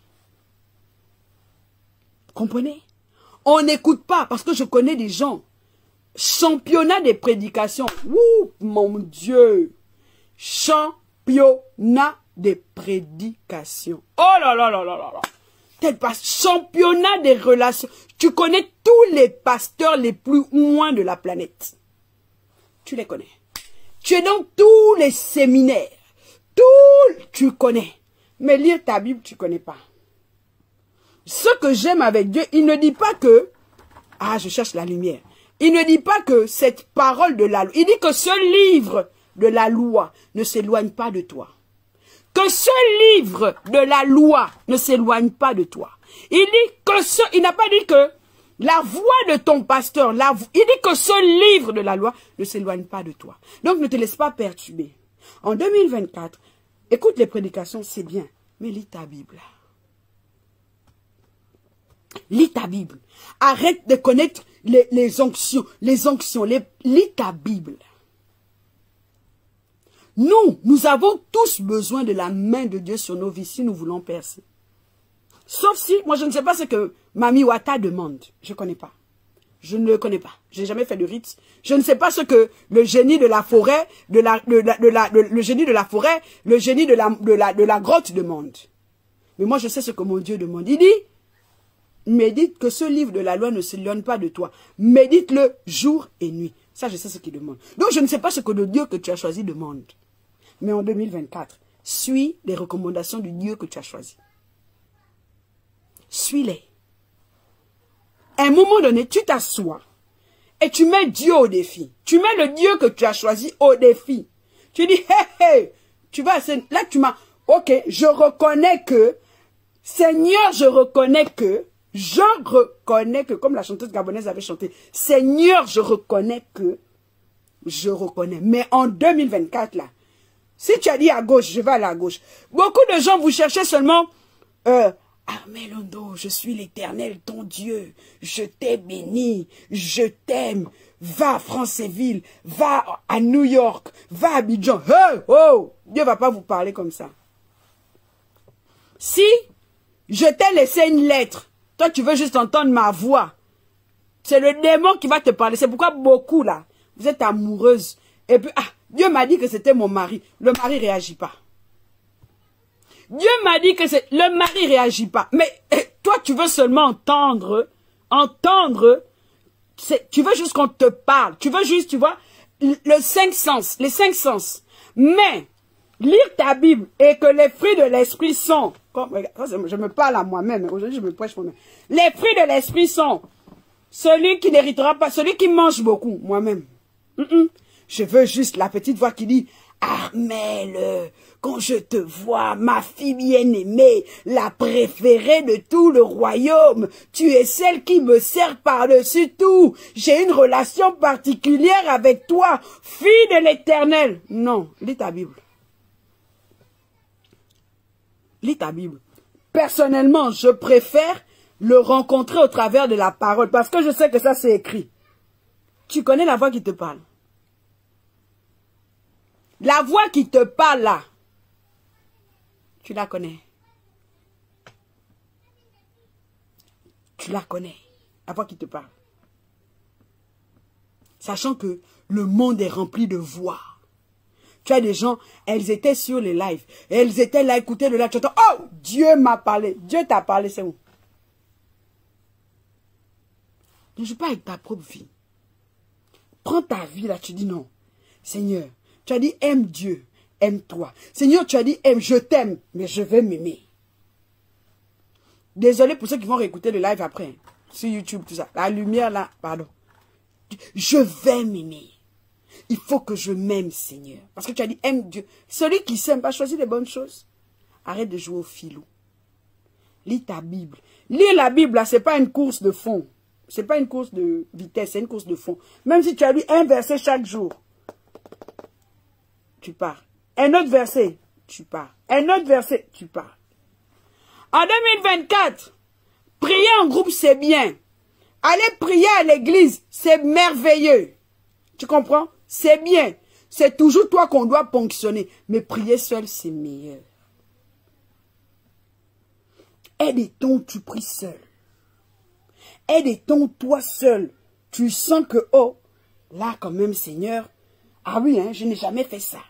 Comprenez? On n'écoute pas, parce que je connais des gens. Championnat des prédications. Ouh, mon Dieu. Championnat des prédications. Oh là là là là là là. Tel pas championnat des relations. Tu connais tous les pasteurs les plus ouins de la planète. Tu les connais. Tu es dans tous les séminaires. Tu connais. Mais lire ta Bible, tu ne connais pas. Ce que j'aime avec Dieu, il ne dit pas que, ah, je cherche la lumière. Il ne dit pas que cette parole de la loi, il dit que ce livre de la loi ne s'éloigne pas de toi. Que ce livre de la loi ne s'éloigne pas de toi. Il dit que il n'a pas dit que la voix de ton pasteur, il dit que ce livre de la loi ne s'éloigne pas de toi. Donc ne te laisse pas perturber. En 2024, écoute les prédications, c'est bien, mais lis ta Bible. Lis ta Bible. Arrête de connaître les onctions. Lis ta Bible. Nous avons tous besoin de la main de Dieu sur nos vies si nous voulons percer. Sauf si, moi je ne sais pas ce que Mami Wata demande. Je ne connais pas. Je ne le connais pas. Je n'ai jamais fait de rite. Je ne sais pas ce que le génie de la forêt, le génie de la forêt, le génie de la grotte demande. Mais moi je sais ce que mon Dieu demande. Il dit, médite que ce livre de la loi ne s'éloigne pas de toi. Médite-le jour et nuit. Ça, je sais ce qu'il demande. Donc, je ne sais pas ce que le Dieu que tu as choisi demande. Mais en 2024, suis les recommandations du Dieu que tu as choisi. suis-les. À un moment donné, tu t'assois et tu mets Dieu au défi. Tu mets le Dieu que tu as choisi au défi. Tu dis, hé, tu vas, là tu m'as, ok, je reconnais que, Seigneur, je reconnais que, comme la chanteuse gabonaise avait chanté, Seigneur, je reconnais que, mais en 2024 là, si tu as dit à gauche, je vais aller à gauche. Beaucoup de gens, vous cherchez seulement, Armelondo, je suis l'Éternel, ton Dieu, je t'ai béni, je t'aime, va à Franceville, va à New York, va à Abidjan, hey, oh, Dieu va pas vous parler comme ça. Si je t'ai laissé une lettre, toi tu veux juste entendre ma voix, c'est le démon qui va te parler, c'est pourquoi beaucoup là, vous êtes amoureuses, et puis, Dieu m'a dit que c'était mon mari, le mari ne réagit pas. Dieu m'a dit que c'est... Le mari ne réagit pas. Mais toi, tu veux seulement entendre. Tu veux juste qu'on te parle. Tu veux juste, tu vois, les cinq sens. Mais, lire ta Bible et que les fruits de l'esprit sont... Je me parle à moi-même. Aujourd'hui, je me prêche moi-même. Les fruits de l'esprit sont celui qui n'héritera pas, celui qui mange beaucoup, moi-même. Je veux juste la petite voix qui dit... Armelle, quand je te vois, ma fille bien-aimée, la préférée de tout le royaume, tu es celle qui me sert par-dessus tout. J'ai une relation particulière avec toi, fille de l'Éternel. Non, lis ta Bible. Lis ta Bible. Personnellement, je préfère le rencontrer au travers de la parole, parce que je sais que ça c'est écrit. Tu connais la voix qui te parle. La voix qui te parle là, tu la connais. Tu la connais, la voix qui te parle. Sachant que le monde est rempli de voix. Tu as des gens, elles étaient sur les lives. Elles étaient là, écoutaient le live. Tu entends, oh, Dieu m'a parlé. Dieu t'a parlé, c'est où? Ne joue pas avec ta propre vie. Prends ta vie là, tu dis non. Seigneur, tu as dit aime Dieu, aime-toi. Seigneur, tu as dit aime, je t'aime, mais je vais m'aimer. Désolé pour ceux qui vont réécouter le live après, sur YouTube, tout ça. La lumière là, pardon. Je vais m'aimer. Il faut que je m'aime, Seigneur. Parce que tu as dit aime Dieu. Celui qui s'aime pas choisir les bonnes choses. Arrête de jouer au filou. Lis ta Bible. Lire la Bible là, c'est pas une course de fond. C'est pas une course de vitesse, c'est une course de fond. Même si tu as lu un verset chaque jour. Tu pars. Un autre verset, tu pars. Un autre verset, tu pars. En 2024, prier en groupe, c'est bien. Aller prier à l'église, c'est merveilleux. Tu comprends? C'est bien. C'est toujours toi qu'on doit ponctionner. Mais prier seul, c'est meilleur. Aide-t-on, tu pries seul. Aide-t-on, toi seul. Tu sens que, oh, là quand même, Seigneur, ah oui, hein, je n'ai jamais fait ça.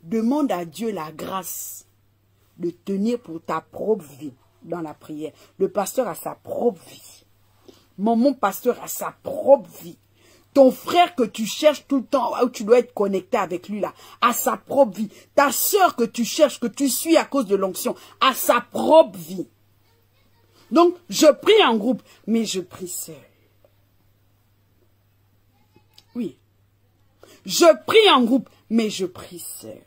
Demande à Dieu la grâce de tenir pour ta propre vie dans la prière. Le pasteur a sa propre vie. Mon pasteur a sa propre vie. Ton frère que tu cherches tout le temps, où tu dois être connecté avec lui là, a sa propre vie. Ta soeur que tu cherches, que tu suis à cause de l'onction, a sa propre vie. Donc, je prie en groupe, mais je prie seul. Oui. Je prie en groupe, mais je prie seul.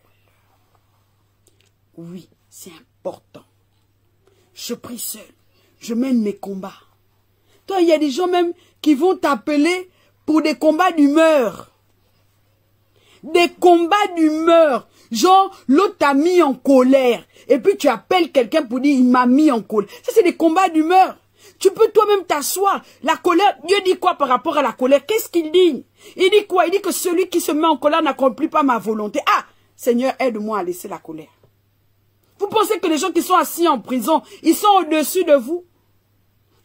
Oui, c'est important. Je prie seul. Je mène mes combats. Toi, il y a des gens même qui vont t'appeler pour des combats d'humeur. Des combats d'humeur. Genre, l'autre t'a mis en colère. Et puis tu appelles quelqu'un pour dire, il m'a mis en colère. Ça, c'est des combats d'humeur. Tu peux toi-même t'asseoir. La colère, Dieu dit quoi par rapport à la colère? Qu'est-ce qu'il dit? Il dit quoi? Il dit que celui qui se met en colère n'accomplit pas ma volonté. Ah, Seigneur, aide-moi à laisser la colère. Vous pensez que les gens qui sont assis en prison, ils sont au-dessus de vous?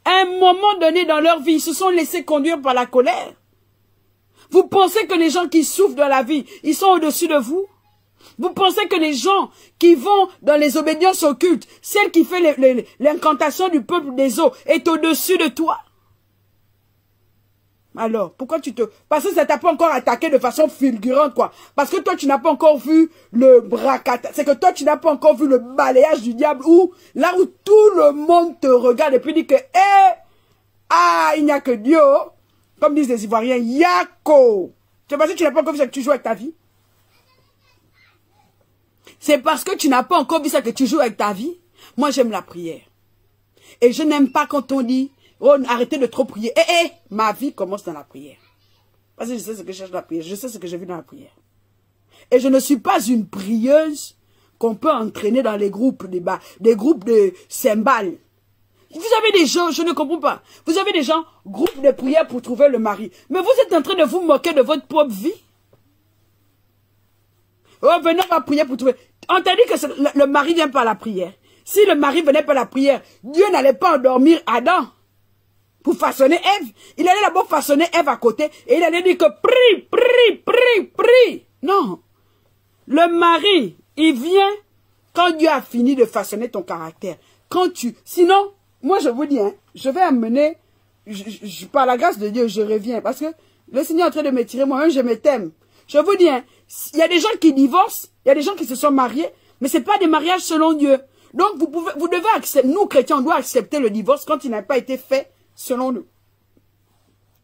À un moment donné dans leur vie, ils se sont laissés conduire par la colère. Vous pensez que les gens qui souffrent dans la vie, ils sont au-dessus de vous? Vous pensez que les gens qui vont dans les obédiences occultes, celle qui fait l'incantation du peuple des eaux, est au-dessus de toi? Alors, pourquoi tu te... Parce que ça t'a pas encore attaqué de façon fulgurante, quoi. Parce que toi, tu n'as pas encore vu le bracata. C'est que toi, tu n'as pas encore vu le balayage du diable où, là où tout le monde te regarde et puis dit que, il n'y a que Dieu. Comme disent les Ivoiriens, Yako. C'est parce que tu n'as pas encore vu ça que tu joues avec ta vie. C'est parce que tu n'as pas encore vu ça que tu joues avec ta vie. Moi, j'aime la prière. Et je n'aime pas quand on dit, oh, arrêtez de trop prier. Ma vie commence dans la prière. Parce que je sais ce que je cherche dans la prière. Je sais ce que je vis dans la prière. Et je ne suis pas une prieuse qu'on peut entraîner dans les groupes des groupes de cymbales. Vous avez des gens, je ne comprends pas. Vous avez des gens, groupe de prière pour trouver le mari. Mais vous êtes en train de vous moquer de votre propre vie. Oh, venez pas prier pour trouver. On t'a dit que le mari vient par la prière. Si le mari venait par la prière, Dieu n'allait pas endormir Adam pour façonner Ève. Il allait d'abord façonner Ève à côté et il allait dire que prie. Non. Le mari, il vient quand Dieu a fini de façonner ton caractère. Sinon, moi je vous dis, je vais amener, par la grâce de Dieu, je reviens. Parce que le Seigneur est en train de me tirer, moi-même je me t'aime. Je vous dis, il y a des gens qui divorcent, il y a des gens qui se sont mariés, mais ce n'est pas des mariages selon Dieu. Donc, vous devez accepter, nous chrétiens, on doit accepter le divorce quand il n'a pas été fait selon nous.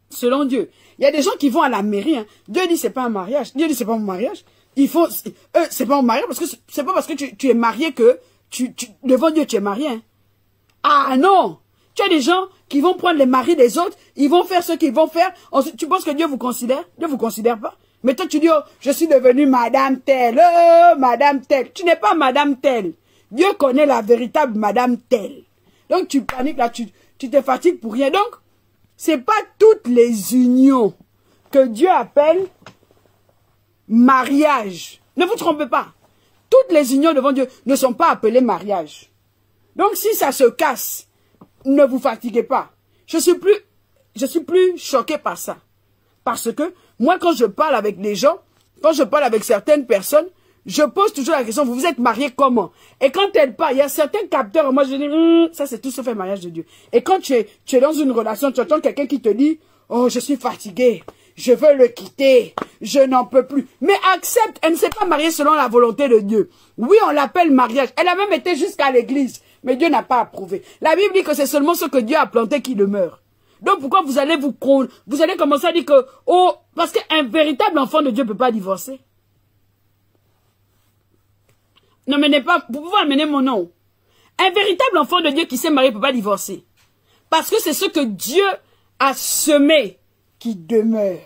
Selon Dieu. Il y a des gens qui vont à la mairie, Dieu dit c'est pas un mariage. Dieu dit c'est pas mon mariage. C'est pas mon mariage parce que c'est pas parce que tu es marié que devant Dieu tu es marié. Ah non! Tu as des gens qui vont prendre les maris des autres, ils vont faire ce qu'ils vont faire. Ensuite, tu penses que Dieu vous considère? Dieu vous considère pas. Mais toi tu dis, oh, je suis devenue madame telle, madame telle. Tu n'es pas madame telle. Dieu connaît la véritable madame telle. Donc tu paniques là, tu te fatigues pour rien. Donc, c'est pas toutes les unions que Dieu appelle mariage. Ne vous trompez pas. Toutes les unions devant Dieu ne sont pas appelées mariage. Donc si ça se casse, ne vous fatiguez pas. Je suis plus choquée par ça. Parce que moi quand je parle avec les gens, quand je parle avec certaines personnes, je pose toujours la question, vous vous êtes mariés comment? Et quand elle parle, il y a certains capteurs, moi je dis, ça c'est tout sauf un mariage de Dieu. Et quand tu es dans une relation, tu entends quelqu'un qui te dit, oh je suis fatigué, je veux le quitter, je n'en peux plus. Mais accepte, elle ne s'est pas mariée selon la volonté de Dieu. Oui, on l'appelle mariage. Elle a même été jusqu'à l'église, mais Dieu n'a pas approuvé. La Bible dit que c'est seulement ce que Dieu a planté qui demeure. Donc pourquoi vous allez commencer à dire que, oh, parce qu'un véritable enfant de Dieu ne peut pas divorcer. Ne menez pas, vous pouvez amener mon nom. Un véritable enfant de Dieu qui s'est marié ne peut pas divorcer. Parce que c'est ce que Dieu a semé qui demeure.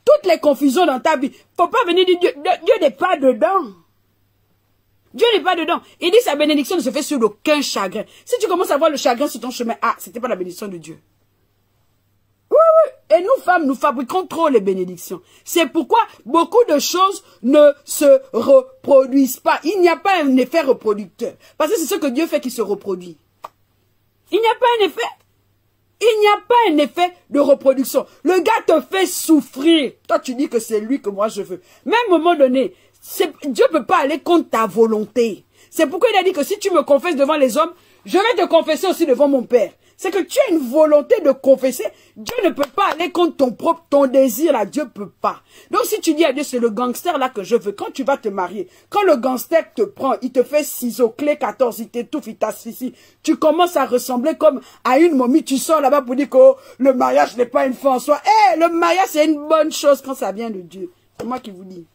Toutes les confusions dans ta vie, faut pas venir dire Dieu n'est pas dedans. Dieu n'est pas dedans. Il dit sa bénédiction ne se fait sur aucun chagrin. Si tu commences à voir le chagrin sur ton chemin, c'était pas la bénédiction de Dieu. Oui. Et nous femmes, nous fabriquons trop les bénédictions. C'est pourquoi beaucoup de choses ne se reproduisent pas. Il n'y a pas un effet reproducteur. Parce que c'est ce que Dieu fait qui se reproduit. Il n'y a pas un effet. Il n'y a pas un effet de reproduction. Le gars te fait souffrir. Toi, tu dis que c'est lui que moi je veux. Mais à un moment donné, Dieu ne peut pas aller contre ta volonté. C'est pourquoi il a dit que si tu me confesses devant les hommes, je vais te confesser aussi devant mon Père. C'est que tu as une volonté de confesser. Dieu ne peut pas aller contre ton désir là. Dieu ne peut pas. Donc si tu dis à Dieu, c'est le gangster là que je veux. Quand tu vas te marier, quand le gangster te prend, il te fait ciseaux, clé 14, il t'étouffe, il t'asphyxie. Tu commences à ressembler comme à une momie. Tu sors là-bas pour dire que oh, le mariage n'est pas une fin en soi. Le mariage c'est une bonne chose quand ça vient de Dieu. C'est moi qui vous dis.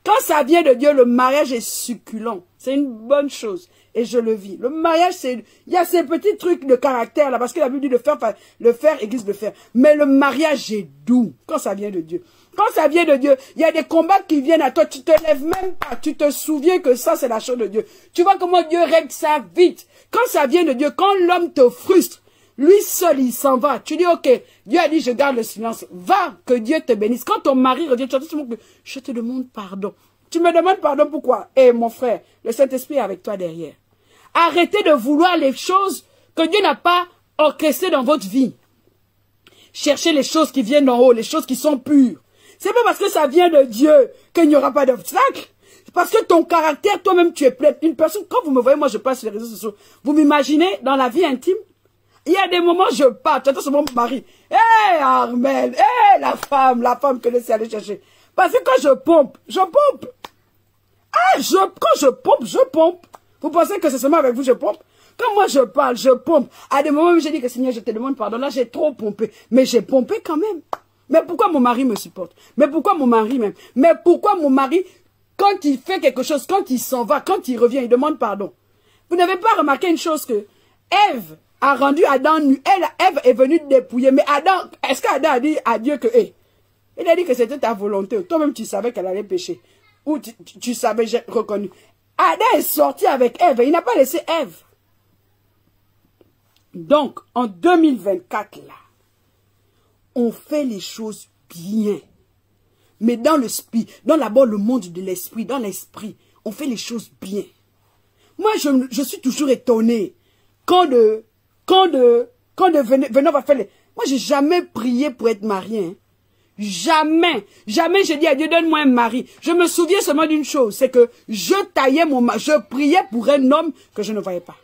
Quand ça vient de Dieu, le mariage est succulent. C'est une bonne chose. Et je le vis. Le mariage, il y a ces petits trucs de caractère là, parce que la Bible dit le faire existe le faire. Mais le mariage est doux quand ça vient de Dieu. Quand ça vient de Dieu, il y a des combats qui viennent à toi, tu te lèves même pas, tu te souviens que ça c'est la chose de Dieu. Tu vois comment Dieu règle ça vite. Quand ça vient de Dieu, quand l'homme te frustre, lui seul il s'en va. Tu dis ok, Dieu a dit je garde le silence. Va, que Dieu te bénisse. Quand ton mari revient, tu dis je te demande pardon. Tu me demandes pardon pourquoi? Mon frère, le Saint-Esprit est avec toi derrière. Arrêtez de vouloir les choses que Dieu n'a pas orchestrées dans votre vie. Cherchez les choses qui viennent d'en haut, les choses qui sont pures. C'est pas parce que ça vient de Dieu qu'il n'y aura pas d'obstacle. C'est parce que ton caractère, toi-même, tu es plein. Une personne, quand vous me voyez, moi je passe sur les réseaux sociaux, vous m'imaginez dans la vie intime, Il y a des moments, je pars. Tu entends sur mon mari. Hé, Armel. Hé, la femme que laisse aller chercher. Parce que quand je pompe, je pompe. Ah, quand je pompe. Vous pensez que c'est seulement avec vous je pompe? Quand moi je parle, je pompe. À des moments où j'ai dit que Seigneur, je te demande pardon. Là, j'ai trop pompé. Mais j'ai pompé quand même. Mais pourquoi mon mari me supporte? Mais pourquoi mon mari même? Mais pourquoi mon mari, quand il fait quelque chose, quand il s'en va, quand il revient, il demande pardon? Vous n'avez pas remarqué une chose que Ève a rendu Adam nu. Ève est venue dépouiller. Mais Adam, est-ce qu'Adam a dit à Dieu que, il a dit que c'était ta volonté. Toi-même, tu savais qu'elle allait pécher. Ou tu savais, j'ai reconnu. Adam est sorti avec Ève. Il n'a pas laissé Ève. Donc, en 2024, là, on fait les choses bien. Mais dans l'esprit, dans d'abord le monde de l'esprit, dans l'esprit, on fait les choses bien. Moi, je suis toujours étonné quand Venant va faire les... Moi, j'ai jamais prié pour être marié. Hein. Jamais j'ai dit à Dieu, donne-moi un mari. Je me souviens seulement d'une chose, c'est que je priais pour un homme que je ne voyais pas.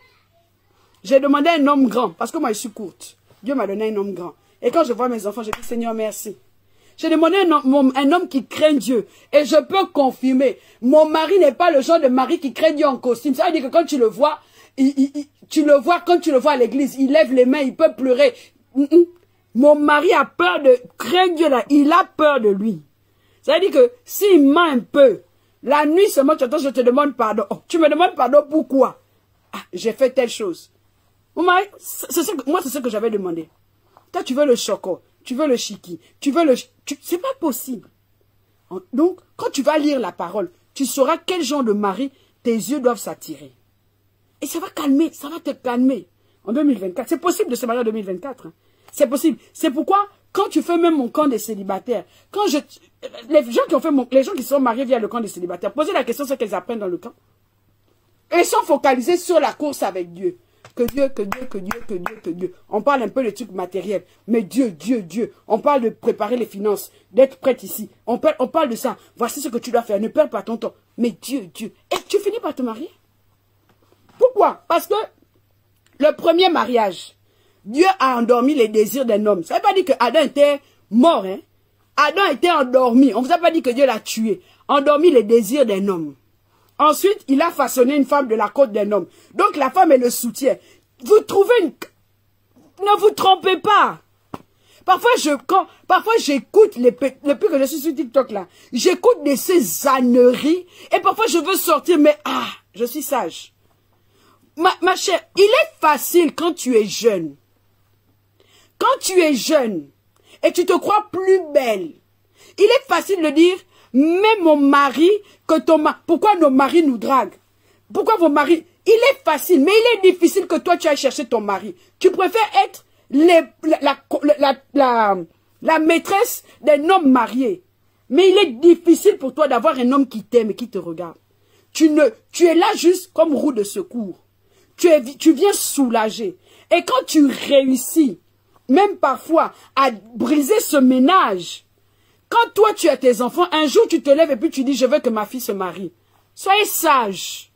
J'ai demandé un homme grand, parce que moi je suis courte. Dieu m'a donné un homme grand. Et quand je vois mes enfants, je dis, Seigneur, merci. J'ai demandé un homme qui craint Dieu. Et je peux confirmer, mon mari n'est pas le genre de mari qui craint Dieu en costume. Ça veut dire que quand tu le vois, quand tu le vois à l'église, il lève les mains, il peut pleurer. Mon mari a peur de craindre Dieu là, il a peur de lui. Ça veut dire que s'il ment un peu, la nuit seulement tu entends, je te demande pardon. Oh, tu me demandes pardon pourquoi? Ah, j'ai fait telle chose. Mon mari, moi c'est ce que j'avais demandé. Toi tu veux le choco, tu veux le chiki, tu veux le... C'est pas possible. Donc, quand tu vas lire la parole, tu sauras quel genre de mari tes yeux doivent s'attirer. Et ça va calmer, ça va te calmer. En 2024, c'est possible de se marier en 2024. Hein. C'est possible. C'est pourquoi, quand tu fais même mon camp des célibataires, les gens qui sont mariés via le camp des célibataires, posez la question, ce qu'elles apprennent dans le camp. Et ils sont focalisés sur la course avec Dieu. Que Dieu. On parle un peu de trucs matériels. Mais Dieu. On parle de préparer les finances, d'être prête ici. On parle de ça. Voici ce que tu dois faire. Ne perds pas ton temps. Mais Dieu. Et tu finis par te marier. Pourquoi? Parce que le premier mariage, Dieu a endormi les désirs d'un homme. Ça ne veut pas dire que Adam était mort. Hein? Adam était endormi. On ne vous a pas dit que Dieu l'a tué. Endormi les désirs d'un homme. Ensuite, il a façonné une femme de la côte d'un homme. Donc, la femme est le soutien. Vous trouvez une... Ne vous trompez pas. Parfois, j'écoute, depuis que je suis sur TikTok, là, j'écoute ces âneries. Et parfois, je veux sortir, mais je suis sage. Ma chère, il est facile quand tu es jeune. Quand tu es jeune et tu te crois plus belle, il est facile de dire... Mais mon mari, pourquoi nos maris nous draguent? Pourquoi vos maris? Il est facile, mais il est difficile que toi tu ailles chercher ton mari. Tu préfères être la maîtresse d'un homme marié. Mais il est difficile pour toi d'avoir un homme qui t'aime et qui te regarde. Tu es là juste comme roue de secours. Tu viens soulager. Et quand tu réussis, même parfois, à briser ce ménage, quand toi, tu as tes enfants, un jour, tu te lèves et puis tu dis, je veux que ma fille se marie. Soyez sage.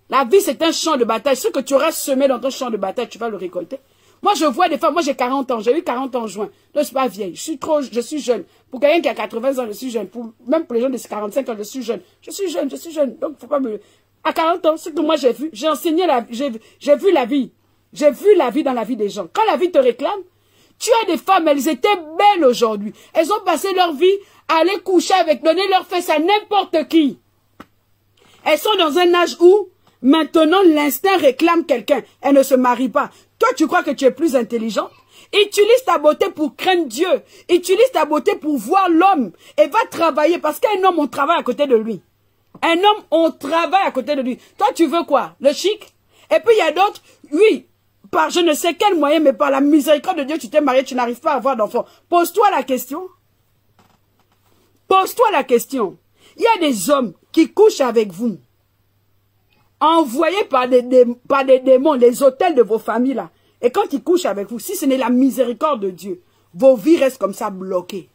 La vie, c'est un champ de bataille. Ce que tu auras semé dans ton champ de bataille, tu vas le récolter. Moi, je vois des femmes, moi j'ai 40 ans, j'ai eu 40 ans en juin. Donc, je ne suis pas vieille, je suis jeune. Pour quelqu'un qui a 80 ans, je suis jeune. Même pour les gens de 45 ans, je suis jeune. Je suis jeune. Donc, faut pas me... À 40 ans, ce que moi j'ai vu, j'ai enseigné j'ai vu la vie. J'ai vu la vie dans la vie des gens. Quand la vie te réclame, tu as des femmes, elles étaient belles aujourd'hui. Elles ont passé leur vie à aller coucher avec, donner leur fesses à n'importe qui. Elles sont dans un âge où, maintenant, l'instinct réclame quelqu'un. Elles ne se marient pas. Toi, tu crois que tu es plus intelligente? Utilise ta beauté pour craindre Dieu. Utilise ta beauté pour voir l'homme. Et va travailler. Parce qu'un homme, on travaille à côté de lui. Un homme, on travaille à côté de lui. Toi, tu veux quoi? Le chic? Et puis, il y a d'autres, oui, par je ne sais quel moyen, mais par la miséricorde de Dieu, tu t'es marié, tu n'arrives pas à avoir d'enfant. Pose-toi la question. Pose-toi la question. Il y a des hommes qui couchent avec vous, envoyés par des démons, les hôtels de vos familles là. Et quand ils couchent avec vous, si ce n'est la miséricorde de Dieu, vos vies restent comme ça bloquées.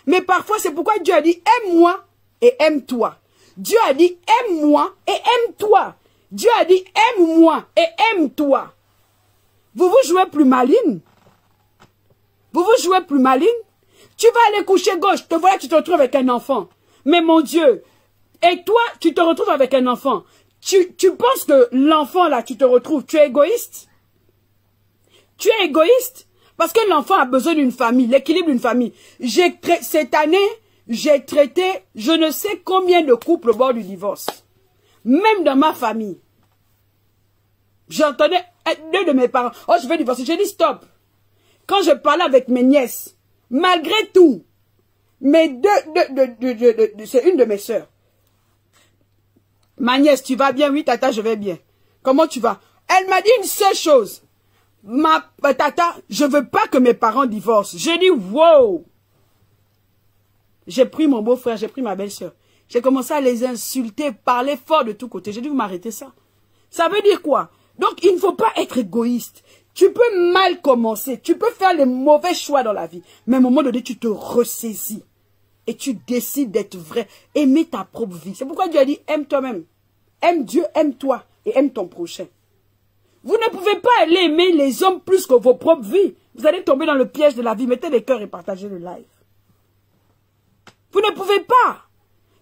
Mais parfois, c'est pourquoi Dieu a dit, aime-moi et aime-toi. Dieu a dit, aime-moi et aime-toi. Dieu a dit, aime-moi et aime-toi. Vous vous jouez plus maline. Vous vous jouez plus maline. Tu vas aller coucher gauche. Te voilà, tu te retrouves avec un enfant. Mais mon Dieu. Et toi, tu te retrouves avec un enfant. Tu penses que l'enfant là, tu te retrouves. Tu es égoïste. Tu es égoïste. Parce que l'enfant a besoin d'une famille. L'équilibre d'une famille. Cette année, j'ai traité je ne sais combien de couples au bord du divorce. Même dans ma famille. J'entendais deux de mes parents. Oh, je vais divorcer. J'ai dit stop. Quand je parlais avec mes nièces, malgré tout, c'est une de mes sœurs. Ma nièce, tu vas bien? Oui, tata, je vais bien. Comment tu vas? Elle m'a dit une seule chose. Tata, je veux pas que mes parents divorcent. J'ai dit, wow. J'ai pris mon beau-frère, j'ai pris ma belle-sœur. J'ai commencé à les insulter, parler fort de tous côtés. J'ai dit, vous m'arrêtez ça. Ça veut dire quoi? Donc, il ne faut pas être égoïste. Tu peux mal commencer, tu peux faire les mauvais choix dans la vie, mais à un moment donné, tu te ressaisis et tu décides d'être vrai, aimer ta propre vie. C'est pourquoi Dieu a dit, aime toi-même. Aime Dieu, aime toi et aime ton prochain. Vous ne pouvez pas aller aimer les hommes plus que vos propres vies. Vous allez tomber dans le piège de la vie. Mettez les cœurs et partagez le live. Vous ne pouvez pas.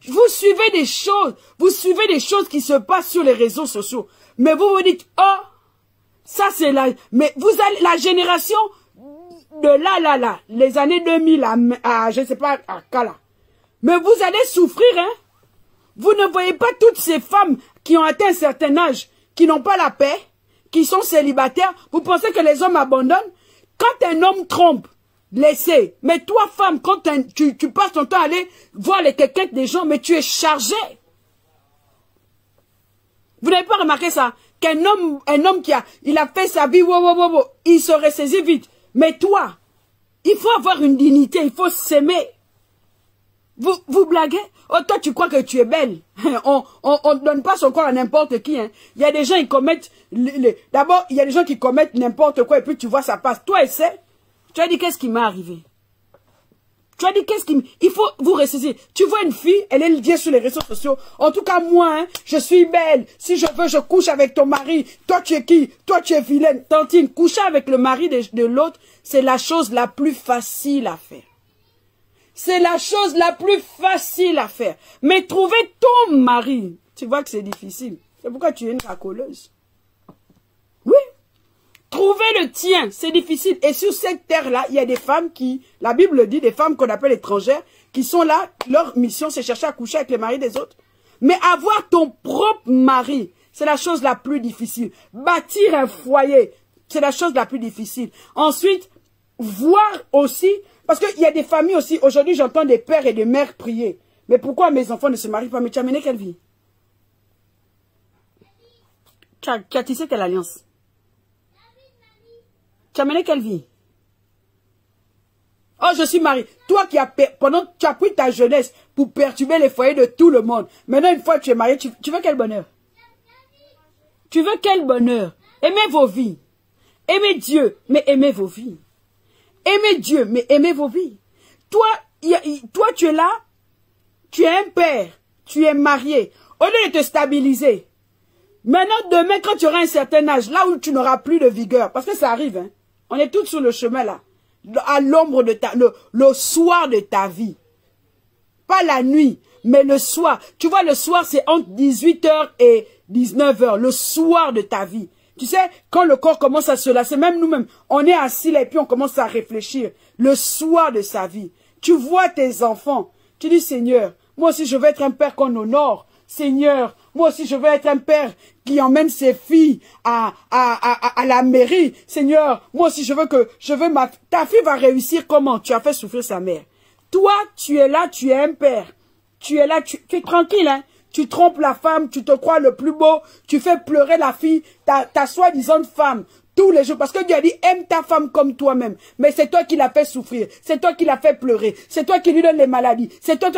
Vous suivez des choses qui se passent sur les réseaux sociaux. Mais vous vous dites, oh, ça c'est mais vous allez, la génération de là, les années 2000 à je ne sais pas, à Kala. Mais vous allez souffrir, hein. Vous ne voyez pas toutes ces femmes qui ont atteint un certain âge, qui n'ont pas la paix, qui sont célibataires. Vous pensez que les hommes abandonnent? Quand un homme trompe, laissez. Mais toi, femme, quand tu passes ton temps à aller voir les quelqu'un des gens, mais tu es chargé. Vous n'avez pas remarqué ça? Qu'un homme, il a fait sa vie, il se ressaisit vite. Mais toi, il faut avoir une dignité, il faut s'aimer. Vous blaguez? Oh, toi, tu crois que tu es belle. On ne donne pas son corps à n'importe qui. Hein. Il y a des gens qui commettent... D'abord, il y a des gens qui commettent n'importe quoi et puis tu vois, ça passe. Toi, essaie. Tu as dit, qu'est-ce qui m'est arrivé? Tu as dit, qu'est-ce qui... Il faut vous ressaisir. Tu vois une fille, elle est liée sur les réseaux sociaux. En tout cas, moi, hein, je suis belle. Si je veux, je couche avec ton mari. Toi, tu es qui? Toi, tu es vilaine. Tantine, coucher avec le mari de l'autre, c'est la chose la plus facile à faire. C'est la chose la plus facile à faire. Mais trouver ton mari, tu vois que c'est difficile. C'est pourquoi tu es une racoleuse. Oui. Trouver le tien, c'est difficile. Et sur cette terre-là, il y a des femmes qui, la Bible dit, des femmes qu'on appelle étrangères, qui sont là, leur mission, c'est chercher à coucher avec les maris des autres. Mais avoir ton propre mari, c'est la chose la plus difficile. Bâtir un foyer, c'est la chose la plus difficile. Ensuite, voir aussi... Parce qu'il y a des familles aussi, aujourd'hui j'entends des pères et des mères prier. Mais pourquoi mes enfants ne se marient pas? Mais tu as mené quelle vie? Tu as tissé quelle alliance? Tu as mené quelle vie? Oh, je suis marié. Toi qui as, tu as pris ta jeunesse pour perturber les foyers de tout le monde. Maintenant, une fois que tu es marié, tu veux quel bonheur? Tu veux quel bonheur? Aimez vos vies. Aimez Dieu, mais aimez vos vies. Aimez Dieu, mais aimez vos vies. Toi, tu es là, tu es un père, tu es marié. Au lieu de te stabiliser, maintenant, demain, quand tu auras un certain âge, là où tu n'auras plus de vigueur, parce que ça arrive, hein, on est tous sur le chemin là, à l'ombre de le soir de ta vie. Pas la nuit, mais le soir. Tu vois, le soir, c'est entre 18h et 19h, le soir de ta vie. Tu sais, quand le corps commence à se lasser, même nous-mêmes, on est assis là et puis on commence à réfléchir. Le soir de sa vie, tu vois tes enfants. Tu dis, Seigneur, moi aussi je veux être un père qu'on honore. Seigneur, moi aussi je veux être un père qui emmène ses filles à la mairie. Seigneur, moi aussi ta fille va réussir comment? Tu as fait souffrir sa mère. Toi, tu es là, tu es un père. Tu es là, tu es tranquille, hein. Tu trompes la femme, tu te crois le plus beau, tu fais pleurer la fille, ta soi-disant femme, tous les jours. Parce que Dieu a dit, aime ta femme comme toi-même. Mais c'est toi qui l'as fait souffrir, c'est toi qui l'as fait pleurer, c'est toi qui lui donne les maladies, c'est toi.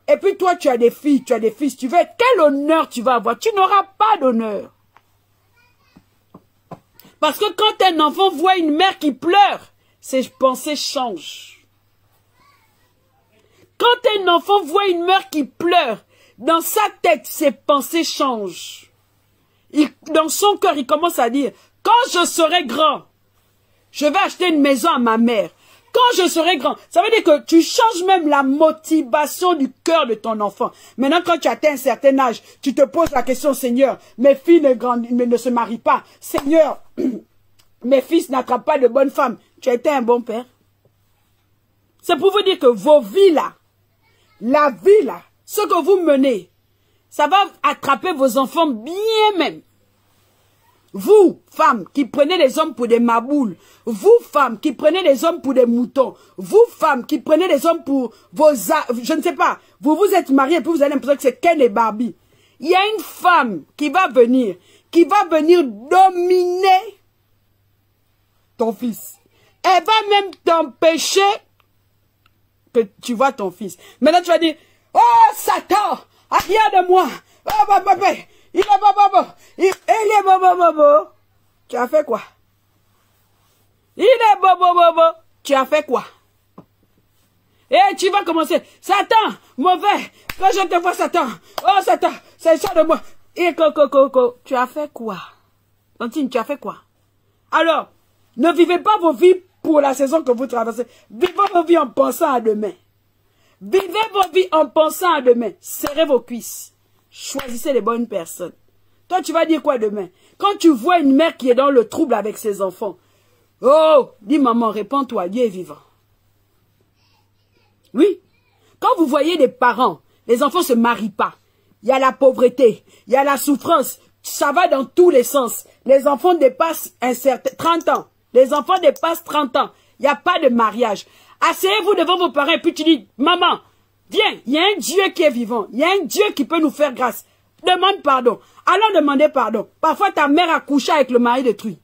Et puis toi, tu as des filles, tu as des fils, tu veux, quel honneur tu vas avoir? Tu n'auras pas d'honneur. Parce que quand un enfant voit une mère qui pleure, ses pensées changent. Quand un enfant voit une mère qui pleure, dans sa tête, ses pensées changent. Dans son cœur, il commence à dire, quand je serai grand, Je vais acheter une maison à ma mère. Quand je serai grand, ça veut dire que tu changes même la motivation du cœur de ton enfant. Maintenant, quand tu atteins un certain âge, tu te poses la question, Seigneur, mes filles ne se marient pas. Seigneur, mes fils n'attrapent pas de bonnes femmes. Tu as été un bon père. C'est pour vous dire que vos vies là, la vie là, ce que vous menez, ça va attraper vos enfants bien même. Vous, femmes, qui prenez les hommes pour des maboules. Vous, femmes, qui prenez les hommes pour des moutons. Vous, femmes, qui prenez les hommes pour vos... Je ne sais pas. Vous vous êtes mariés et puis vous avez l'impression que c'est Ken et Barbie. Il y a une femme qui va venir dominer ton fils. Elle va même t'empêcher que tu vois ton fils. Maintenant, tu vas dire, oh, Satan, arrière de moi. Oh, bah. Il est bobo. Tu as fait quoi? Il est bobo. Tu as fait quoi? Et tu vas commencer. Satan, mauvais. Quand je te vois, Satan. Oh, Satan, c'est ça de moi. Et coco. Tu as fait quoi? Tantine, tu as fait quoi? Alors, ne vivez pas vos vies pour la saison que vous traversez. Vivez vos vies en pensant à demain. Vivez vos vies en pensant à demain. Serrez vos cuisses. Choisissez les bonnes personnes. Toi, tu vas dire quoi demain? Quand tu vois une mère qui est dans le trouble avec ses enfants, oh, dis maman, réponds-toi, Dieu est vivant. Oui. Quand vous voyez des parents, les enfants ne se marient pas. Il y a la pauvreté, il y a la souffrance. Ça va dans tous les sens. Les enfants dépassent 30 ans. Les enfants dépassent 30 ans. Il n'y a pas de mariage. Asseyez-vous devant vos parents et puis tu dis, maman, viens, il y a un Dieu qui est vivant. Il y a un Dieu qui peut nous faire grâce. Demande pardon. Allons demander pardon. Parfois, ta mère a couché avec le mari de Truy.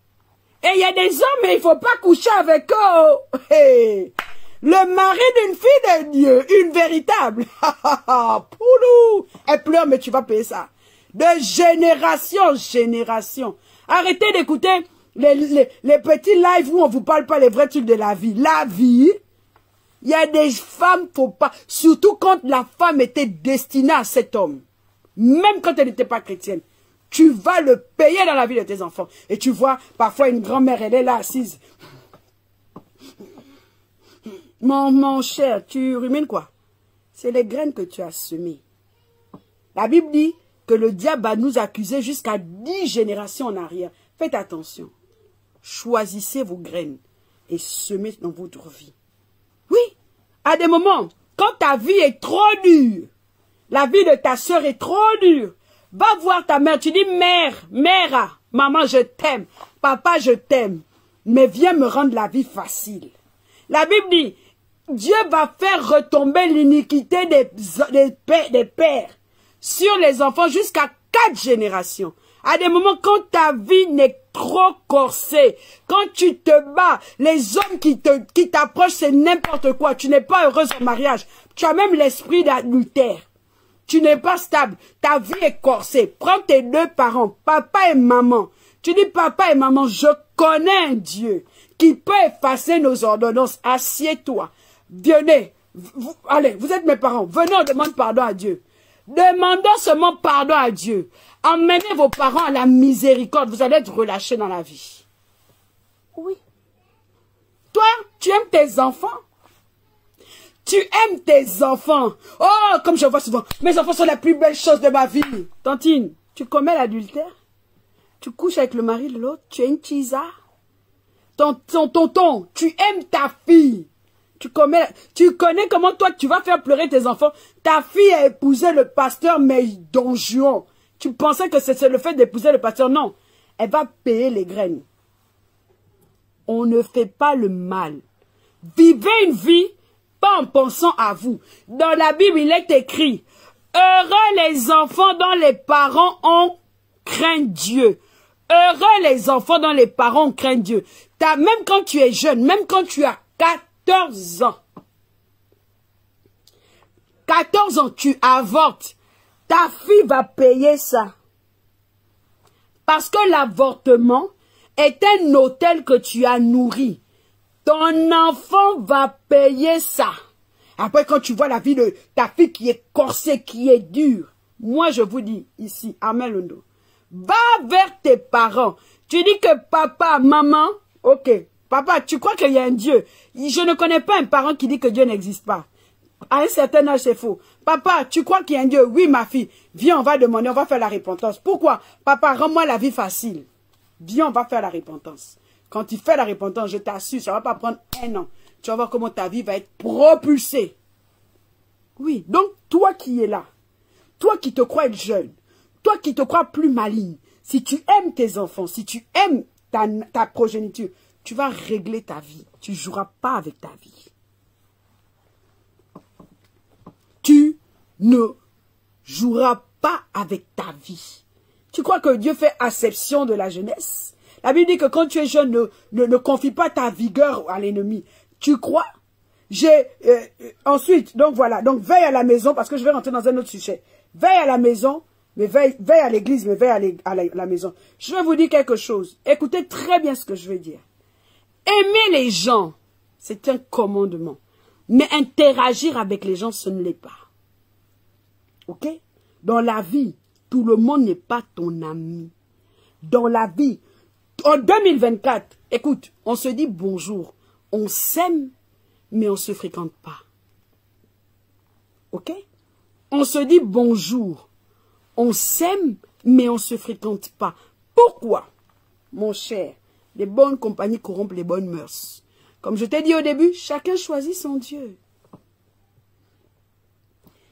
Et il y a des hommes, mais il ne faut pas coucher avec eux. Hey. Le mari d'une fille de Dieu, une véritable. Poulou. Elle pleure, mais tu vas payer ça. De génération en génération. Arrêtez d'écouter les petits lives où on ne vous parle pas les vrais trucs de la vie. La vie... Il y a des femmes, faut pas, surtout quand la femme était destinée à cet homme, même quand elle n'était pas chrétienne, tu vas le payer dans la vie de tes enfants. Et tu vois, parfois une grand-mère, elle est là assise. Mon cher, tu rumines quoi? C'est les graines que tu as semées. La Bible dit que le diable va nous accuser jusqu'à 10 générations en arrière. Faites attention. Choisissez vos graines et semez dans votre vie. Oui, à des moments, quand ta vie est trop dure, la vie de ta soeur est trop dure, va voir ta mère, tu dis, mère, maman, je t'aime, papa, je t'aime, mais viens me rendre la vie facile. La Bible dit, Dieu va faire retomber l'iniquité des pères sur les enfants jusqu'à 4 générations. À des moments, quand ta vie n'est trop corsée, quand tu te bats, les hommes qui t'approchent, c'est n'importe quoi. Tu n'es pas heureuse en mariage. Tu as même l'esprit d'adultère. Tu n'es pas stable. Ta vie est corsée. Prends tes 2 parents, papa et maman. Tu dis, papa et maman, je connais un Dieu qui peut effacer nos ordonnances. Assieds-toi. Venez. Allez, vous êtes mes parents. Venez, on demande pardon à Dieu. Demandons seulement pardon à Dieu. Emmenez vos parents à la miséricorde. Vous allez être relâchés dans la vie. Oui. Toi, tu aimes tes enfants? Tu aimes tes enfants? Oh, comme je vois souvent, mes enfants sont la plus belle chose de ma vie. Tantine, tu commets l'adultère? Tu couches avec le mari de l'autre? Tu es une chisa? Ton tonton, tu aimes ta fille? Tu connais comment toi tu vas faire pleurer tes enfants? Ta fille a épousé le pasteur, mais Don Juan. Tu pensais que c'est le fait d'épouser le pasteur? Non. Elle va payer les graines. On ne fait pas le mal. Vivez une vie, pas en pensant à vous. Dans la Bible, il est écrit, heureux les enfants dont les parents ont craint Dieu. Heureux les enfants dont les parents ont craint Dieu. Même quand tu es jeune, même quand tu as 14 ans. 14 ans, tu avortes. Ta fille va payer ça. Parce que l'avortement est un hôtel que tu as nourri. Ton enfant va payer ça. Après, quand tu vois la vie de ta fille qui est corsée, qui est dure, moi je vous dis ici, Amen Londo, va vers tes parents. Tu dis que papa, maman, ok, Papa, tu crois qu'il y a un Dieu? Je ne connais pas un parent qui dit que Dieu n'existe pas. À un certain âge, c'est faux. Papa, tu crois qu'il y a un Dieu? Oui, ma fille. Viens, on va demander, on va faire la repentance. Pourquoi? Papa, rends-moi la vie facile. Viens, on va faire la repentance. Quand tu fais la repentance, je t'assure, ça ne va pas prendre 1 an. Tu vas voir comment ta vie va être propulsée. Oui, donc toi qui es là, toi qui te crois être jeune, toi qui te crois plus maligne, si tu aimes tes enfants, si tu aimes ta progéniture, tu vas régler ta vie. Tu ne joueras pas avec ta vie. Tu ne joueras pas avec ta vie. Tu crois que Dieu fait acception de la jeunesse? La Bible dit que quand tu es jeune, ne confie pas ta vigueur à l'ennemi. Tu crois? Ensuite, donc voilà, donc veille à la maison, parce que je vais rentrer dans un autre sujet. Veille à la maison, mais veille à l'église, mais veille à la maison. Je vais vous dire quelque chose. Écoutez très bien ce que je vais dire. Aimer les gens, c'est un commandement. Mais interagir avec les gens, ce ne l'est pas. Ok? Dans la vie, tout le monde n'est pas ton ami. Dans la vie, en 2024, écoute, on se dit bonjour. On s'aime, mais on ne se fréquente pas. Ok? On se dit bonjour. On s'aime, mais on ne se fréquente pas. Pourquoi? Mon cher, les bonnes compagnies corrompent les bonnes mœurs. Comme je t'ai dit au début, chacun choisit son Dieu.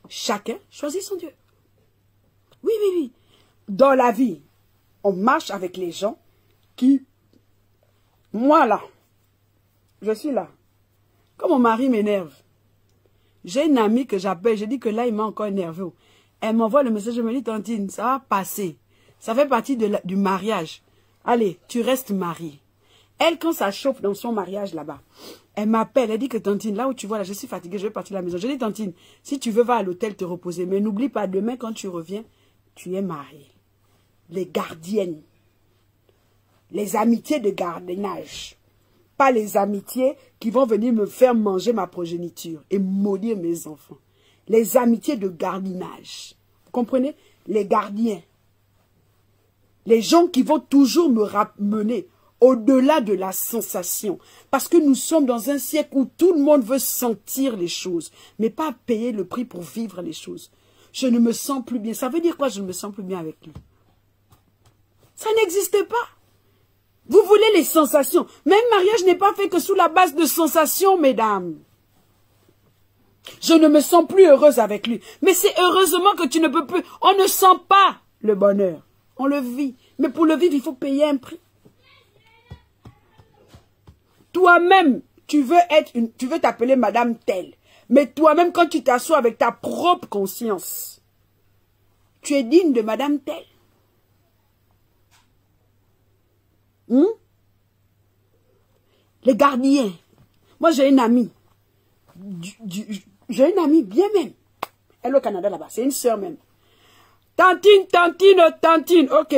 Chacun choisit son Dieu. Oui, oui, oui. Dans la vie, on marche avec les gens qui... Moi, là, je suis là. Quand mon mari m'énerve, j'ai une amie que j'appelle, je dis que là, il m'a encore énervé. Elle m'envoie le message, je me dis, Tantine, ça va passer. Ça fait partie du mariage. Allez, tu restes mariée. Elle, quand ça chauffe dans son mariage là-bas, elle m'appelle, elle dit que Tantine, là où tu vois, là, je suis fatiguée, je vais partir de la maison. Je dis, Tantine, si tu veux, va à l'hôtel te reposer. Mais n'oublie pas, demain, quand tu reviens, tu es mariée. Les gardiennes. Les amitiés de gardiennage. Pas les amitiés qui vont venir me faire manger ma progéniture et maudire mes enfants. Les amitiés de gardiennage. Vous comprenez? Les gardiens. Les gens qui vont toujours me ramener au-delà de la sensation. Parce que nous sommes dans un siècle où tout le monde veut sentir les choses, mais pas payer le prix pour vivre les choses. Je ne me sens plus bien. Ça veut dire quoi, je ne me sens plus bien avec lui? Ça n'existe pas. Vous voulez les sensations. Même mariage n'est pas fait que sous la base de sensations, mesdames. Je ne me sens plus heureuse avec lui. Mais c'est heureusement que tu ne peux plus. On ne sent pas le bonheur. On le vit. Mais pour le vivre, il faut payer un prix. Toi-même, tu veux t'appeler Madame telle. Mais toi-même, quand tu t'assois avec ta propre conscience, tu es digne de Madame telle. Les gardiens. Moi, j'ai une amie. J'ai une amie bien même. Elle est au Canada là-bas. C'est une sœur même. Tantine, tantine, tantine. Ok.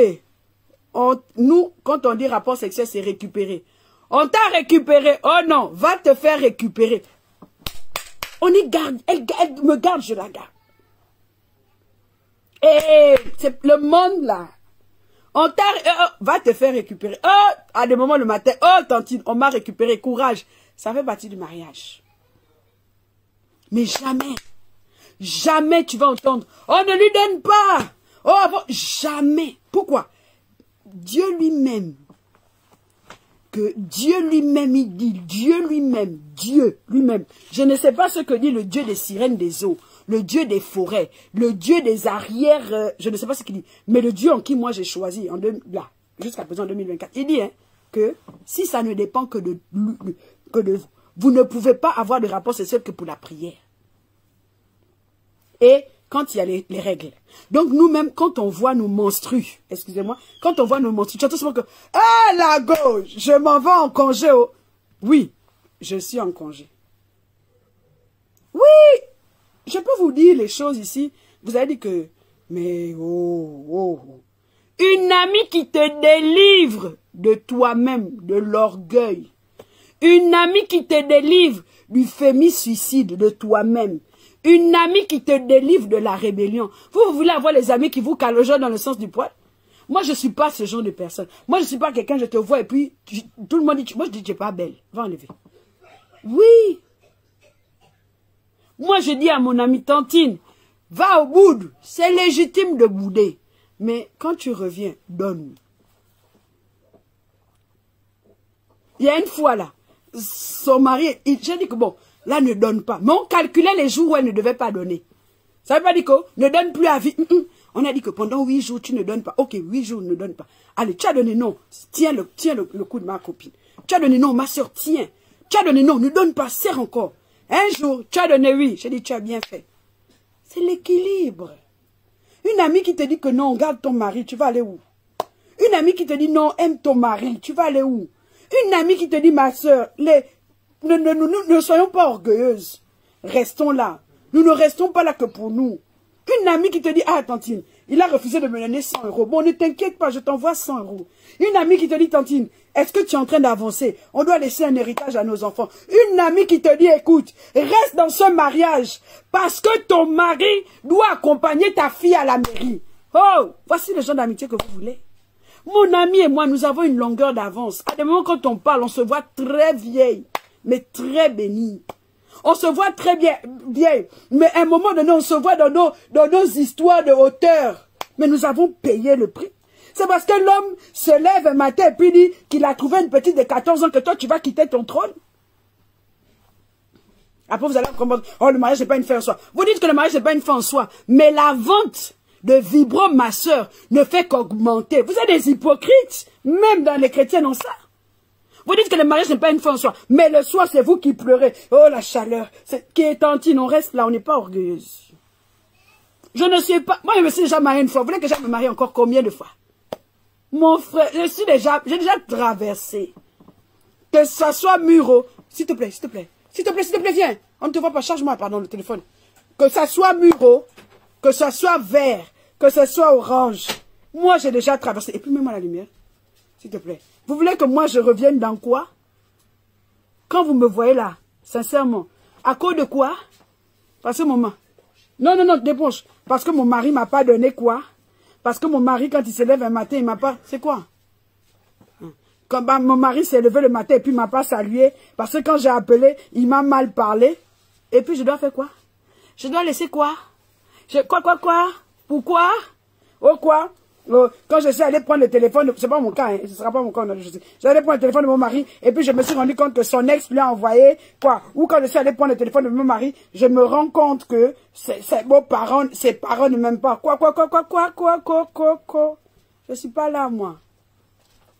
Nous, quand on dit rapport sexuel, c'est récupérer. On t'a récupéré. Oh non, va te faire récupérer. On est garde. Elle me garde, je la garde. Et c'est le monde là. On t'a... va te faire récupérer. Oh, à des moments le matin. Oh, tantine, on m'a récupéré. Courage. Ça fait partie du mariage. Mais jamais, jamais tu vas entendre. Oh, ne lui donne pas. Oh, jamais. Pourquoi? Dieu lui-même. Que Dieu lui-même, il dit, Dieu lui-même. Je ne sais pas ce que dit le Dieu des sirènes des eaux, le Dieu des forêts, le Dieu des arrières, je ne sais pas ce qu'il dit, mais le Dieu en qui moi j'ai choisi, là, jusqu'à présent en 2024, il dit que si ça ne dépend que de vous ne pouvez pas avoir de rapport sexuel que pour la prière. Et quand il y a les règles. Donc nous-mêmes, quand on voit nos menstrues, excusez-moi, quand on voit nos menstrues, tu as tout simplement que, ah, la gauche, je m'en vais en congé. Oh. Oui, je suis en congé. Oui, je peux vous dire les choses ici. Vous avez dit que, mais oh. Une amie qui te délivre de toi-même, de l'orgueil. Une amie qui te délivre du fémicide de toi-même. Une amie qui te délivre de la rébellion. Vous voulez avoir les amis qui vous calogent dans le sens du poil? Moi, je ne suis pas ce genre de personne. Moi, je ne suis pas quelqu'un, je te vois et puis tout le monde dit, moi je dis, tu n'es pas belle. Va enlever. Oui. Moi, je dis à mon amie Tantine, va au bout. C'est légitime de bouder. Mais quand tu reviens, donne. Il y a une fois là, son mari, j'ai dit que bon, là ne donne pas. Mais on calculait les jours où elle ne devait pas donner. Ça veut pas dire que ne donne plus à vie. On a dit que pendant 8 jours, tu ne donnes pas. Ok, 8 jours, ne donne pas. Allez, tu as donné non. Tiens le coup de ma copine. Tu as donné non, ma soeur, tiens. Tu as donné non, ne donne pas, serre encore. Un jour, tu as donné oui. J'ai dit, tu as bien fait. C'est l'équilibre. Une amie qui te dit que non, garde ton mari, tu vas aller où? Une amie qui te dit non, aime ton mari, tu vas aller où? Une amie qui te dit, ma soeur, ne soyons pas orgueilleuses. Restons là. Nous ne restons pas là que pour nous. Une amie qui te dit, ah, Tantine, il a refusé de me donner 100 euros. Bon, ne t'inquiète pas, je t'envoie 100 euros. Une amie qui te dit, Tantine, est-ce que tu es en train d'avancer? On doit laisser un héritage à nos enfants. Une amie qui te dit, écoute, reste dans ce mariage parce que ton mari doit accompagner ta fille à la mairie. Oh, voici le genre d'amitié que vous voulez. Mon ami et moi, nous avons une longueur d'avance. À des moments, quand on parle, on se voit très vieille, mais très bénie. On se voit très bien, mais à un moment donné, on se voit dans nos histoires de hauteur. Mais nous avons payé le prix. C'est parce que l'homme se lève un matin et puis dit qu'il a trouvé une petite de 14 ans que toi, tu vas quitter ton trône. Après, vous allez comprendre, oh, le mariage n'est pas une fin en soi. Vous dites que le mariage n'est pas une fin en soi, mais la vente de Vibro, ma soeur, ne fait qu'augmenter. Vous êtes des hypocrites, même dans les chrétiens, non ça. Vous dites que le mariage n'est pas une fin en soi, mais le soir, c'est vous qui pleurez. Oh, la chaleur, qui est Tantine, on reste là, on n'est pas orgueilleuse. Je ne suis pas, moi je me suis déjà mariée une fois, vous voulez que j'aille me marier encore combien de fois? Mon frère, j'ai déjà traversé. Que ça soit Muro, s'il te plaît, viens. On ne te voit pas, charge-moi, pardon, le téléphone. Que ça soit Muro, que ça soit vert, que ce soit orange. Moi, j'ai déjà traversé. Et puis, mets-moi la lumière, s'il te plaît. Vous voulez que moi, je revienne dans quoi? Quand vous me voyez là, sincèrement, à cause de quoi? Parce que maman. Non, débranche. Parce que mon mari m'a pas donné quoi? Parce que mon mari, quand il se lève un matin, il m'a pas... C'est quoi? Quand mon mari s'est levé le matin et puis il m'a pas salué. Parce que quand j'ai appelé, il m'a mal parlé. Et puis je dois faire quoi? Je dois laisser quoi? Quoi? Pourquoi? Oh quoi? Quand je suis allé prendre le téléphone, c'est pas mon cas, hein, ce sera pas mon cas, j'allais prendre le téléphone de mon mari, et puis je me suis rendu compte que son ex lui a envoyé, quoi, ou quand je suis allé prendre le téléphone de mon mari, je me rends compte que ses parents ne m'aiment pas. Quoi? Je suis pas là, moi.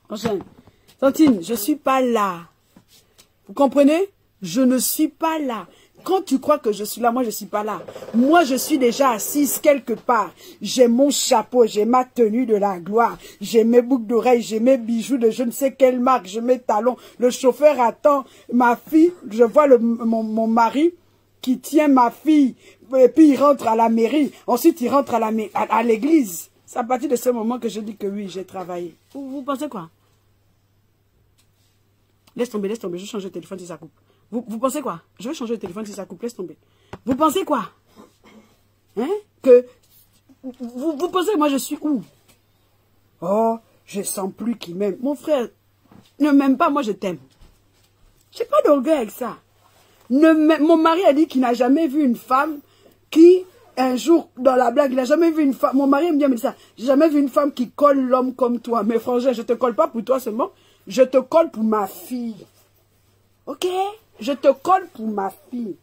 Enfin, Tantine, je suis pas là. Vous comprenez? Je ne suis pas là. Quand tu crois que je suis là, moi je suis pas là. Moi je suis déjà assise quelque part. J'ai mon chapeau, j'ai ma tenue de la gloire. J'ai mes boucles d'oreilles, j'ai mes bijoux de je ne sais quelle marque, j'ai mes talons. Le chauffeur attend ma fille. Je vois mon mari qui tient ma fille. Et puis il rentre à la mairie. Ensuite il rentre à l'église. C'est à partir de ce moment que je dis que oui, j'ai travaillé. Vous pensez quoi? Laisse tomber, je change de téléphone si ça coupe. Vous pensez quoi? Je vais changer de téléphone si ça coupe, laisse tomber. Vous pensez quoi? Hein? Que vous pensez que moi je suis où? Oh, je sens plus qu'il m'aime. Mon frère ne m'aime pas, moi je t'aime. J'ai pas d'orgueil avec ça. Mon mari a dit qu'il n'a jamais vu une femme qui, un jour, dans la blague, il n'a jamais vu une femme. Mon mari me dit ça. J'ai jamais vu une femme qui colle l'homme comme toi. Mais frangin, je te colle pas pour toi seulement. Je te colle pour ma fille. Ok? Je te colle pour ma fille.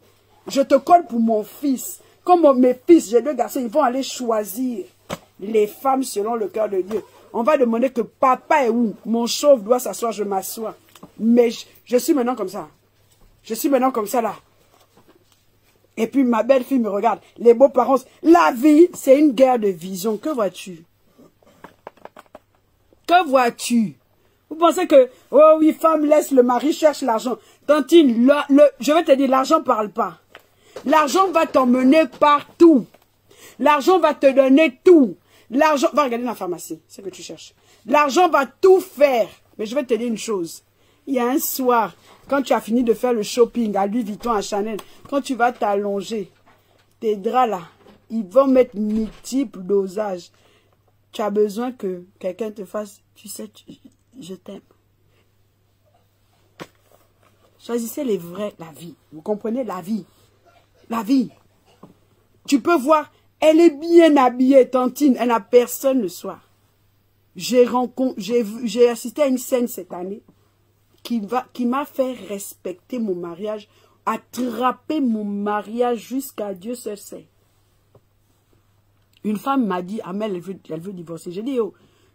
Je te colle pour mon fils. Comme mes fils, j'ai 2 garçons, ils vont aller choisir les femmes selon le cœur de Dieu. On va demander que papa est où? Mon chauve doit s'asseoir, je m'assois. Mais je suis maintenant comme ça. Je suis maintenant comme ça là. Et puis ma belle-fille me regarde. Les beaux-parents. La vie, c'est une guerre de vision. Que vois-tu? Que vois-tu? Vous pensez que, oh oui, femme laisse le mari, cherche l'argent. Tantine, je vais te dire, l'argent ne parle pas. L'argent va t'emmener partout. L'argent va te donner tout. L'argent, va regarder dans la pharmacie, c'est ce que tu cherches. L'argent va tout faire. Mais je vais te dire une chose. Il y a un soir, quand tu as fini de faire le shopping à Louis Vuitton, à Chanel, quand tu vas t'allonger, tes draps là, ils vont mettre multiples dosages. tu as besoin que quelqu'un te fasse, tu sais, je t'aime. Choisissez les vrais, la vie. Vous comprenez, la vie. La vie. Tu peux voir, elle est bien habillée, Tantine, elle n'a personne le soir. J'ai assisté à une scène cette année qui m'a fait respecter mon mariage, attraper mon mariage jusqu'à Dieu seul sait. Une femme m'a dit, Amel, elle veut divorcer. J'ai dit, oh,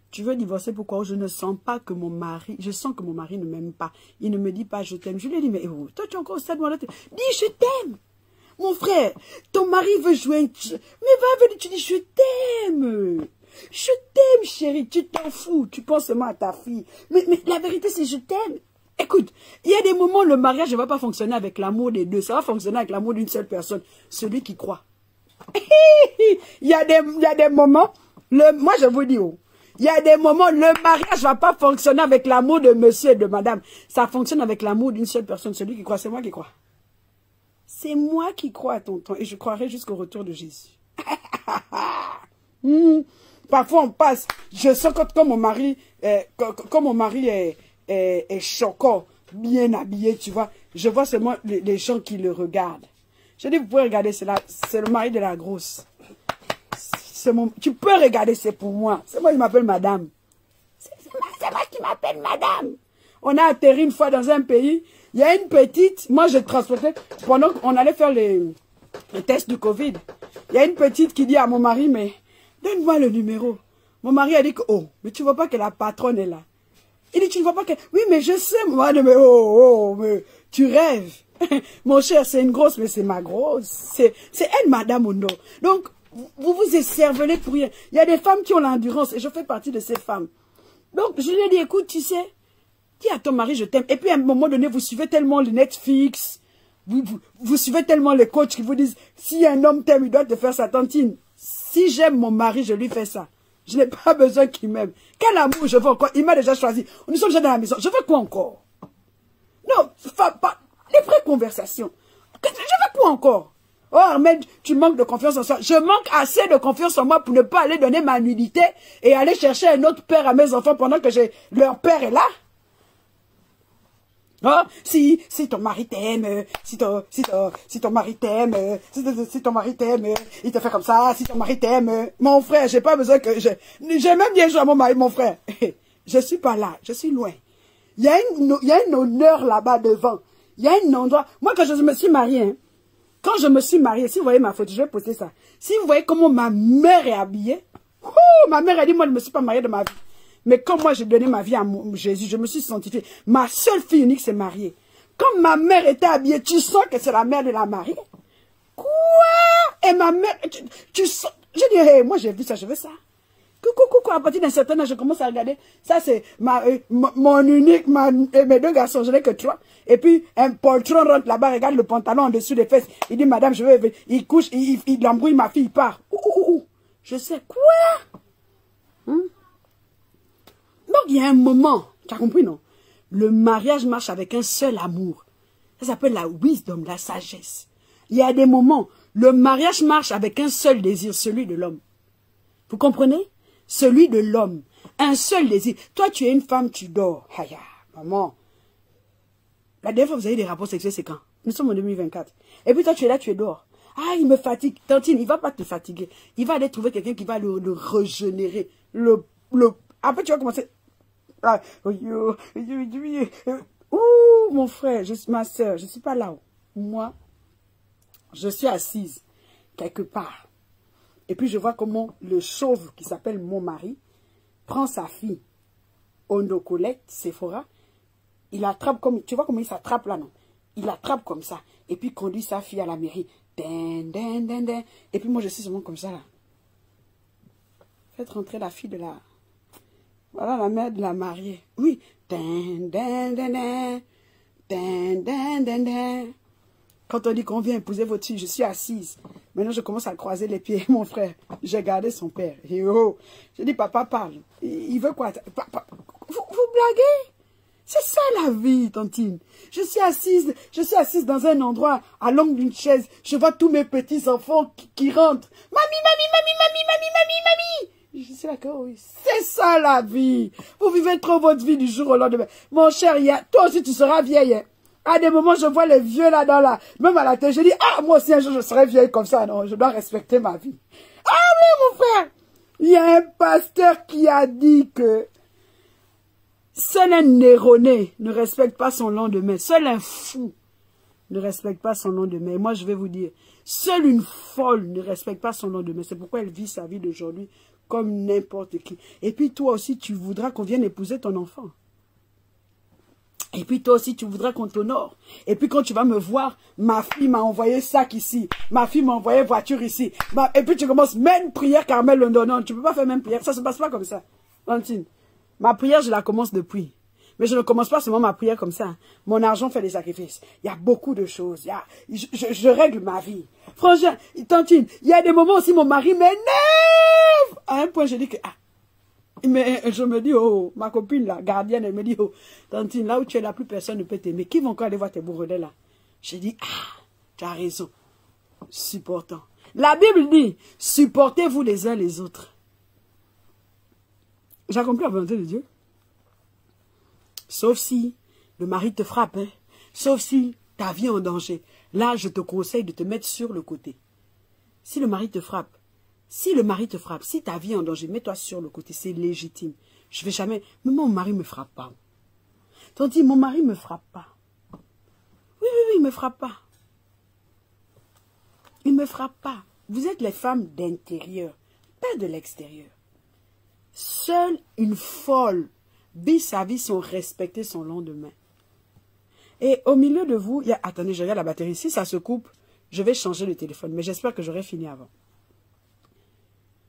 tu veux divorcer pourquoi? Je ne sens pas que mon mari, je sens que mon mari ne m'aime pas. Il ne me dit pas je t'aime. Je lui ai dit, mais oh, toi tu es encore au stade où dis je t'aime. Mon frère, ton mari veut jouer mais va venir, tu dis je t'aime. Je t'aime, chérie, tu t'en fous, tu penses seulement à ta fille. Mais la vérité, c'est je t'aime. Écoute, il y a des moments où le mariage ne va pas fonctionner avec l'amour des deux. Ça va fonctionner avec l'amour d'une seule personne, celui qui croit. Il y a des moments, moi je vous dis, oh, il y a des moments, le mariage ne va pas fonctionner avec l'amour de monsieur et de madame. Ça fonctionne avec l'amour d'une seule personne, celui qui croit. C'est moi qui crois. C'est moi qui crois, tonton, et je croirai jusqu'au retour de Jésus. Parfois on passe, je sens quand mon mari, est choquant, bien habillé, tu vois. Je vois seulement les gens qui le regardent. Je dis, vous pouvez regarder, c'est le mari de la grosse. Tu peux regarder, c'est pour moi. C'est moi qui m'appelle madame. C'est moi qui m'appelle madame. On a atterri une fois dans un pays, il y a une petite, moi je transportais, pendant qu'on allait faire les tests du Covid, il y a une petite qui dit à mon mari, mais donne-moi le numéro. Mon mari a dit que, oh, mais tu ne vois pas que la patronne est là. Il dit, tu ne vois pas que, oui, mais je sais, moi, mais oh, mais tu rêves. Mon cher, c'est une grosse, mais c'est ma grosse. C'est elle, madame ou non. Donc, vous vous écervelez pour rien. Il y a des femmes qui ont l'endurance et je fais partie de ces femmes. Donc, je lui ai dit, écoute, tu sais, dis à ton mari, je t'aime. Et puis, à un moment donné, vous suivez tellement le Netflix, vous suivez tellement les coachs qui vous disent, si un homme t'aime, il doit te faire sa tantine. Si j'aime mon mari, je lui fais ça. Je n'ai pas besoin qu'il m'aime. Quel amour je veux encore? Il m'a déjà choisi. Nous sommes déjà dans la maison. Je veux quoi encore? Non, pas les vraies conversations. Je veux quoi encore? Oh, Ahmed, tu manques de confiance en soi. Je manque assez de confiance en moi pour ne pas aller donner ma nudité et aller chercher un autre père à mes enfants pendant que leur père est là. Oh, si ton mari t'aime, si ton mari t'aime, si ton mari t'aime, il te fait comme ça, si ton mari t'aime, mon frère, j'ai pas besoin que j'ai même bien joué à mon mari, mon frère. Je suis pas là, je suis loin. Il y a un honneur là-bas devant. Il y a un endroit. Moi, quand je me suis mariée, hein, quand je me suis mariée, si vous voyez ma photo, je vais poster ça. Si vous voyez comment ma mère est habillée, ma mère a dit, moi, je ne me suis pas mariée de ma vie. Mais quand moi, j'ai donné ma vie à Jésus, je me suis sanctifiée. Ma seule fille unique s'est mariée. Quand ma mère était habillée, tu sens que c'est la mère de la mariée. Quoi? Et ma mère, tu sens... J'ai dit, hey, moi, j'ai vu ça, je veux ça. Coucou, à partir d'un certain âge, je commence à regarder. Ça, c'est mon unique, mes deux garçons, je n'ai que 3. Et puis, un poltron rentre là-bas, regarde le pantalon en dessous des fesses. Il dit, madame, je veux... Il couche, il embrouille ma fille, il part. Je sais quoi? Donc, il y a un moment, tu as compris, non? Le mariage marche avec un seul amour. Ça s'appelle la wisdom, la sagesse. Il y a des moments, le mariage marche avec un seul désir, celui de l'homme. Vous comprenez? Celui de l'homme. Un seul désir. Toi, tu es une femme, tu dors. Aïe, maman. La dernière fois, vous avez des rapports sexuels, c'est quand? Nous sommes en 2024. Et puis toi, tu es là, tu es dehors. Ah, il me fatigue. Tantine, il ne va pas te fatiguer. Il va aller trouver quelqu'un qui va le régénérer. Après, tu vas commencer... Ah, mon frère, ma soeur, je ne suis pas là. Moi, je suis assise quelque part. Et puis, je vois comment le chauve qui s'appelle mon mari prend sa fille, Ondo Colette, Sephora. Il attrape comme... Tu vois comment il s'attrape là, non? Il attrape comme ça. Et puis, conduit sa fille à la mairie. Et puis, moi, je suis seulement comme ça, là. Faites rentrer la fille de la... Voilà la mère de la mariée. Oui. Quand on dit qu'on vient épouser votre fille, je suis assise. Maintenant, je commence à croiser les pieds. Mon frère, j'ai gardé son père. Et oh, je dis, papa parle. Il veut quoi? Papa, vous blaguez? C'est ça la vie, tantine. Je suis assise dans un endroit, à l'angle d'une chaise. Je vois tous mes petits enfants qui rentrent. Mamie. Je suis d'accord, oui. C'est ça la vie. Vous vivez trop votre vie du jour au lendemain. Mon cher, toi aussi tu seras vieille. Hein. À des moments, je vois les vieux là dans la... Même à la télé, je dis, ah, moi aussi un jour je serai vieille comme ça. Non, je dois respecter ma vie. Ah oui, mon frère. Il y a un pasteur qui a dit que seul un erroné ne respecte pas son lendemain. Seul un fou ne respecte pas son lendemain. Et moi, je vais vous dire, seule une folle ne respecte pas son lendemain. C'est pourquoi elle vit sa vie d'aujourd'hui comme n'importe qui. Et puis toi aussi, tu voudras qu'on vienne épouser ton enfant. Et puis toi aussi, tu voudras qu'on t'honore. Et puis quand tu vas me voir, ma fille m'a envoyé sac ici. Ma fille m'a envoyé voiture ici. Et puis tu commences, même prière, Carmel London. Non, tu ne peux pas faire même prière. Ça ne se passe pas comme ça. Valentine, ma prière, je la commence depuis. Mais je ne commence pas seulement ma prière comme ça. Mon argent fait des sacrifices. Il y a beaucoup de choses. Je règle ma vie. Franchement, Tantine, il y a des moments aussi, mon mari m'énerve. À un point, je dis que... Ah, mais je me dis, oh, ma copine, la gardienne, elle me dit, oh, Tantine, là où tu es là, plus personne ne peut t'aimer. Qui vont encore aller voir tes bourrelets là? J'ai dit, ah, tu as raison. Supportant. La Bible dit, supportez-vous les uns les autres. J'ai accompli la volonté de Dieu. Sauf si le mari te frappe, hein. Sauf si ta vie est en danger. Là, je te conseille de te mettre sur le côté. Si le mari te frappe, si ta vie est en danger, mets-toi sur le côté, c'est légitime. Je vais jamais... Mais mon mari ne me frappe pas. Tandis, mon mari ne me frappe pas. Oui, il ne me frappe pas. Il ne me frappe pas. Vous êtes les femmes d'intérieur, pas de l'extérieur. Seule une folle vit sa vie sans respecter son lendemain. Et au milieu de vous, il y a... Attendez, je regarde la batterie. Si ça se coupe, je vais changer le téléphone. Mais j'espère que j'aurai fini avant.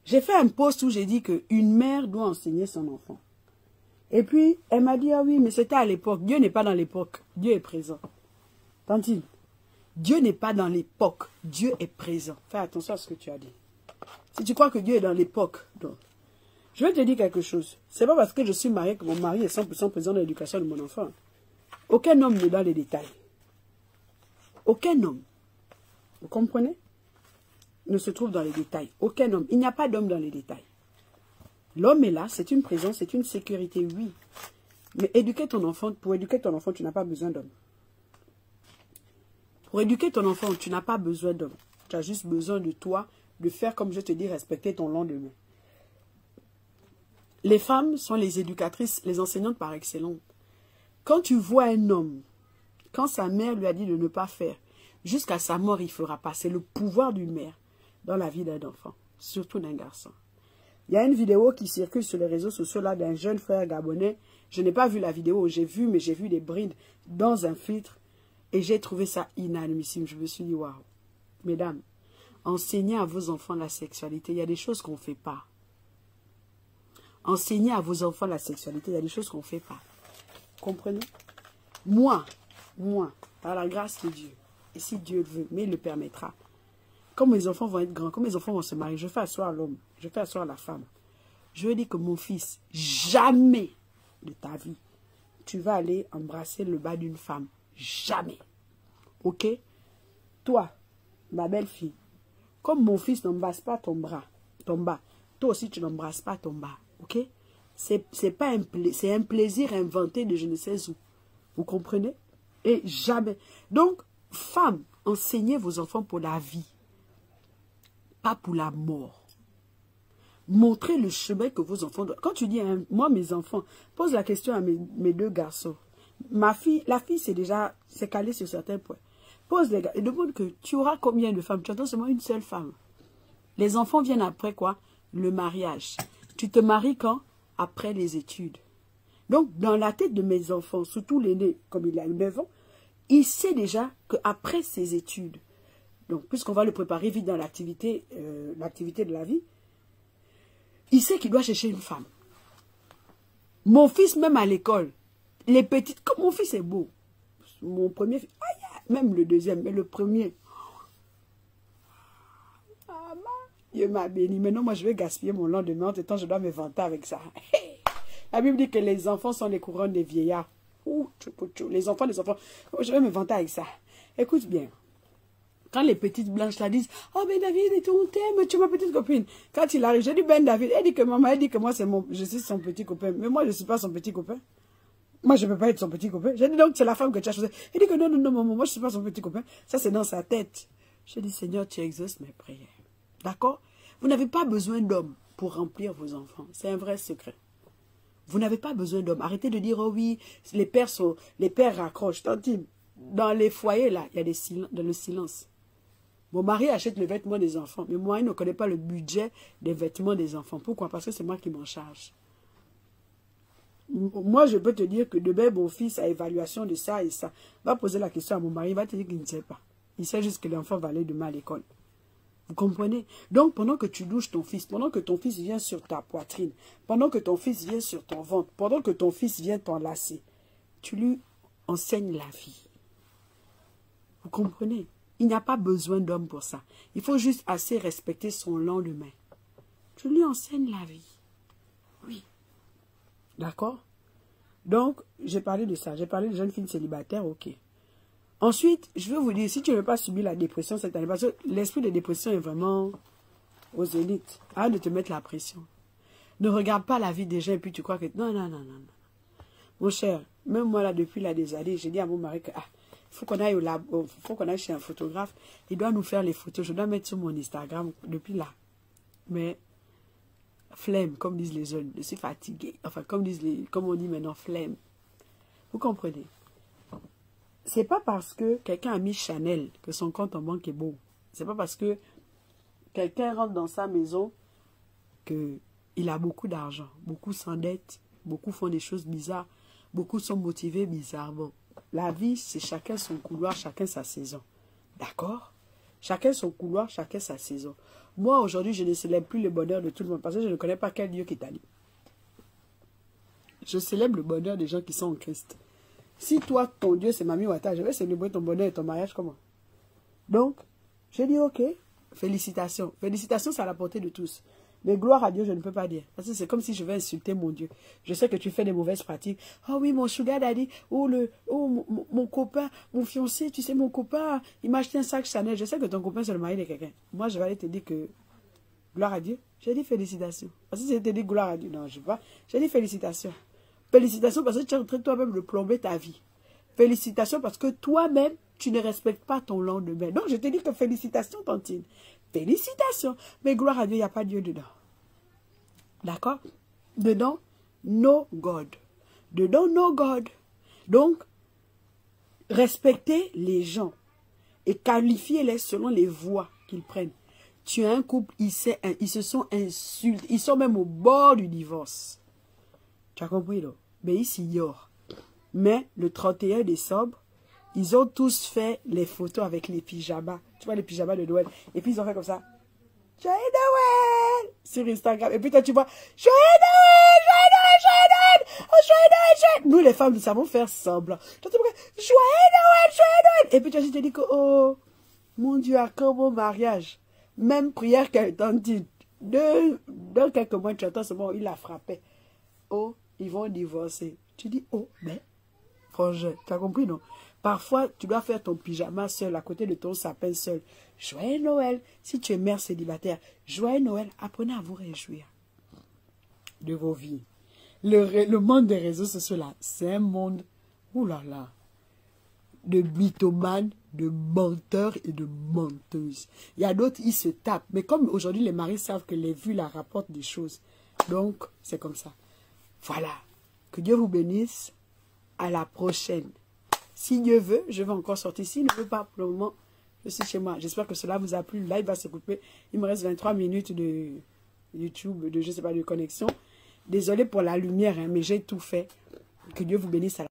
J'ai fait un post où j'ai dit qu'une mère doit enseigner son enfant. Et puis, elle m'a dit, ah oui, mais c'était à l'époque. Dieu n'est pas dans l'époque. Dieu est présent. Tantine, Dieu n'est pas dans l'époque. Dieu est présent. Fais attention à ce que tu as dit. Si tu crois que Dieu est dans l'époque, donc... Je vais te dire quelque chose. C'est pas parce que je suis mariée que mon mari est 100% présent dans l'éducation de mon enfant. Aucun homme n'est dans les détails. Aucun homme. Vous comprenez? Ne se trouve dans les détails. Aucun homme. Il n'y a pas d'homme dans les détails. L'homme est là, c'est une présence, c'est une sécurité, oui. Mais éduquer ton enfant, pour éduquer ton enfant, tu n'as pas besoin d'homme. Pour éduquer ton enfant, tu n'as pas besoin d'homme. Tu as juste besoin de toi, de faire comme je te dis, respecter ton lendemain. Les femmes sont les éducatrices, les enseignantes par excellence. Quand tu vois un homme, quand sa mère lui a dit de ne pas faire, jusqu'à sa mort, il ne fera pas. C'est le pouvoir d'une mère dans la vie d'un enfant, surtout d'un garçon. Il y a une vidéo qui circule sur les réseaux sociaux là d'un jeune frère gabonais. Je n'ai pas vu la vidéo, j'ai vu des brides dans un filtre et j'ai trouvé ça inadmissible. Je me suis dit, waouh, mesdames, enseignez à vos enfants la sexualité. Il y a des choses qu'on ne fait pas. Enseignez à vos enfants la sexualité. Il y a des choses qu'on ne fait pas. Comprenez? Moi, par la grâce de Dieu, et si Dieu le veut, mais il le permettra, quand mes enfants vont être grands, quand mes enfants vont se marier, je fais asseoir l'homme, je fais asseoir la femme. Je veux dire que mon fils, jamais de ta vie, tu vas aller embrasser le bas d'une femme. Jamais. Ok? Toi, ma belle-fille, comme mon fils n'embrasse pas ton bas, toi aussi tu n'embrasses pas ton bas. Ok? C'est un plaisir inventé de je ne sais où. Vous comprenez? Et jamais. Donc, femmes, enseignez vos enfants pour la vie. Pas pour la mort. Montrez le chemin que vos enfants doivent. Quand tu dis, hein, moi, mes enfants, pose la question à mes deux garçons. La fille, c'est calé sur certains points. Pose les gars et demande que tu auras combien de femmes? Tu attends seulement une seule femme. Les enfants viennent après quoi? Le mariage. Tu te maries quand? Après les études. Donc, dans la tête de mes enfants, surtout l'aîné, comme il a 9 ans, il sait déjà qu'après ses études, donc puisqu'on va le préparer vite dans l'activité de la vie, il sait qu'il doit chercher une femme. Mon fils, même à l'école, les petites, comme mon fils est beau, mon premier fils, même le deuxième, mais le premier, Dieu m'a béni. Maintenant, moi, je vais gaspiller mon lendemain. En tout temps, je dois me vanter avec ça. La Bible dit que les enfants sont les couronnes des vieillards. Les enfants. Je vais me vanter avec ça. Écoute bien. Quand les petites blanches la disent, oh Ben David, et on t'aime, tu es ma petite copine. Quand il arrive, j'ai dit Ben David, elle dit que maman, elle dit que moi je suis son petit copain. Mais moi je ne suis pas son petit copain. Moi je ne peux pas être son petit copain. J'ai dit donc c'est la femme que tu as choisie. Elle dit que non, non, non, maman, moi je ne suis pas son petit copain. Ça c'est dans sa tête. J'ai dit Seigneur, tu exauces mes prières. D'accord? Vous n'avez pas besoin d'hommes pour remplir vos enfants. C'est un vrai secret. Vous n'avez pas besoin d'hommes. Arrêtez de dire, oh oui, les pères raccrochent. Tantine, dans les foyers, là, il y a dans le silence. Mon mari achète les vêtements des enfants, mais moi, il ne connaît pas le budget des vêtements des enfants. Pourquoi? Parce que c'est moi qui m'en charge. Moi, je peux te dire que demain, mon fils a évaluation de ça et ça. Va poser la question à mon mari, il va te dire qu'il ne sait pas. Il sait juste que l'enfant va aller demain à l'école. Vous comprenez? Donc, pendant que tu douches ton fils, pendant que ton fils vient sur ta poitrine, pendant que ton fils vient sur ton ventre, pendant que ton fils vient t'enlacer, tu lui enseignes la vie. Vous comprenez? Il n'y a pas besoin d'homme pour ça. Il faut juste assez respecter son lendemain. Tu lui enseignes la vie. Oui. D'accord? Donc, j'ai parlé de ça. J'ai parlé de jeunes filles célibataires, ok. Ensuite, je veux vous dire, si tu ne veux pas subir la dépression cette année, parce que l'esprit de dépression est vraiment aux zéniths. Arrête de te mettre la pression. Ne regarde pas la vie des gens et puis tu crois que... Non, non, non, non, non. Mon cher, même moi là, depuis là des années, j'ai dit à mon mari que... Il faut qu'on aille au labo, faut qu'on aille chez un photographe. Il doit nous faire les photos. Je dois mettre sur mon Instagram depuis là. Mais, flemme, comme disent les jeunes. Je suis fatiguée. Enfin, comme on dit maintenant, flemme. Vous comprenez? C'est pas parce que quelqu'un a mis Chanel que son compte en banque est beau. C'est pas parce que quelqu'un rentre dans sa maison qu'il a beaucoup d'argent. Beaucoup s'endettent, beaucoup font des choses bizarres, beaucoup sont motivés bizarrement. La vie, c'est chacun son couloir, chacun sa saison. D'accord? Chacun son couloir, chacun sa saison. Moi, aujourd'hui, je ne célèbre plus le bonheur de tout le monde parce que je ne connais pas quel Dieu qui t'a dit. Je célèbre le bonheur des gens qui sont en Christ. Si toi, ton Dieu, c'est Mami Wata, je vais célébrer ton bonheur et ton mariage comment? Donc, j'ai dit ok, félicitations. Félicitations, c'est à la portée de tous. Mais gloire à Dieu, je ne peux pas dire. Parce que c'est comme si je vais insulter mon Dieu. Je sais que tu fais des mauvaises pratiques. Oh oui, mon sugar daddy, mon copain, mon fiancé, tu sais, mon copain, il m'a acheté un sac Chanel. Je sais que ton copain, c'est le mari de quelqu'un. Moi, je vais aller te dire que gloire à Dieu. J'ai dit félicitations. Parce que si je te dis gloire à Dieu, non, je ne sais pas. J'ai dit félicitations. Félicitations parce que tu es en train toi-même de plomber ta vie. Félicitations parce que toi-même, tu ne respectes pas ton lendemain. Donc, je te dis que félicitations, Tantine. Félicitations. Mais gloire à Dieu, il n'y a pas Dieu dedans. D'accord? Dedans, no God. Dedans, no God. Donc, respectez les gens et qualifiez-les selon les voies qu'ils prennent. Tu as un couple, ils se sont insultés. Ils sont même au bord du divorce. Tu as compris, là? Mais ils s'ignorent. Mais le 31 décembre, ils ont tous fait les photos avec les pyjamas. Tu vois, les pyjamas de Noël. Et puis, ils ont fait comme ça. Joyeux Noël! Sur Instagram. Et puis, toi, tu vois, Joyeux Noël! Joyeux Noël! Joyeux Noël! Oh, Joyeux Noël! Joyeux... Nous, les femmes, nous savons faire semblant. Toi, tu vois, Joyeux Noël! Joyeux Noël! Et puis, toi, je te dis que, oh, mon Dieu, à quand mon mariage? Même prière qu'elle t'en dit. Dans quelques mois, tu entends ce mot, il la frappait. Oh, ils vont divorcer. Tu dis, oh, mais, frangin, tu as compris, non? Parfois, tu dois faire ton pyjama seul, à côté de ton sapin seul. Joyeux Noël. Si tu es mère célibataire, joyeux Noël. Apprenez à vous réjouir de vos vies. Le monde des réseaux sociaux, là, c'est un monde, oulala, de mythomanes, de menteurs et de menteuses. Il y a d'autres, ils se tapent. Mais comme aujourd'hui, les maris savent que les vues la rapportent des choses. Donc, c'est comme ça. Voilà. Que Dieu vous bénisse. À la prochaine. Si Dieu veut, je vais encore sortir. S'il ne veut pas, pour le moment, je suis chez moi. J'espère que cela vous a plu. Le live va se couper. Il me reste 23 minutes de YouTube, de je sais pas, de connexion. Désolé pour la lumière, hein, mais j'ai tout fait. Que Dieu vous bénisse à la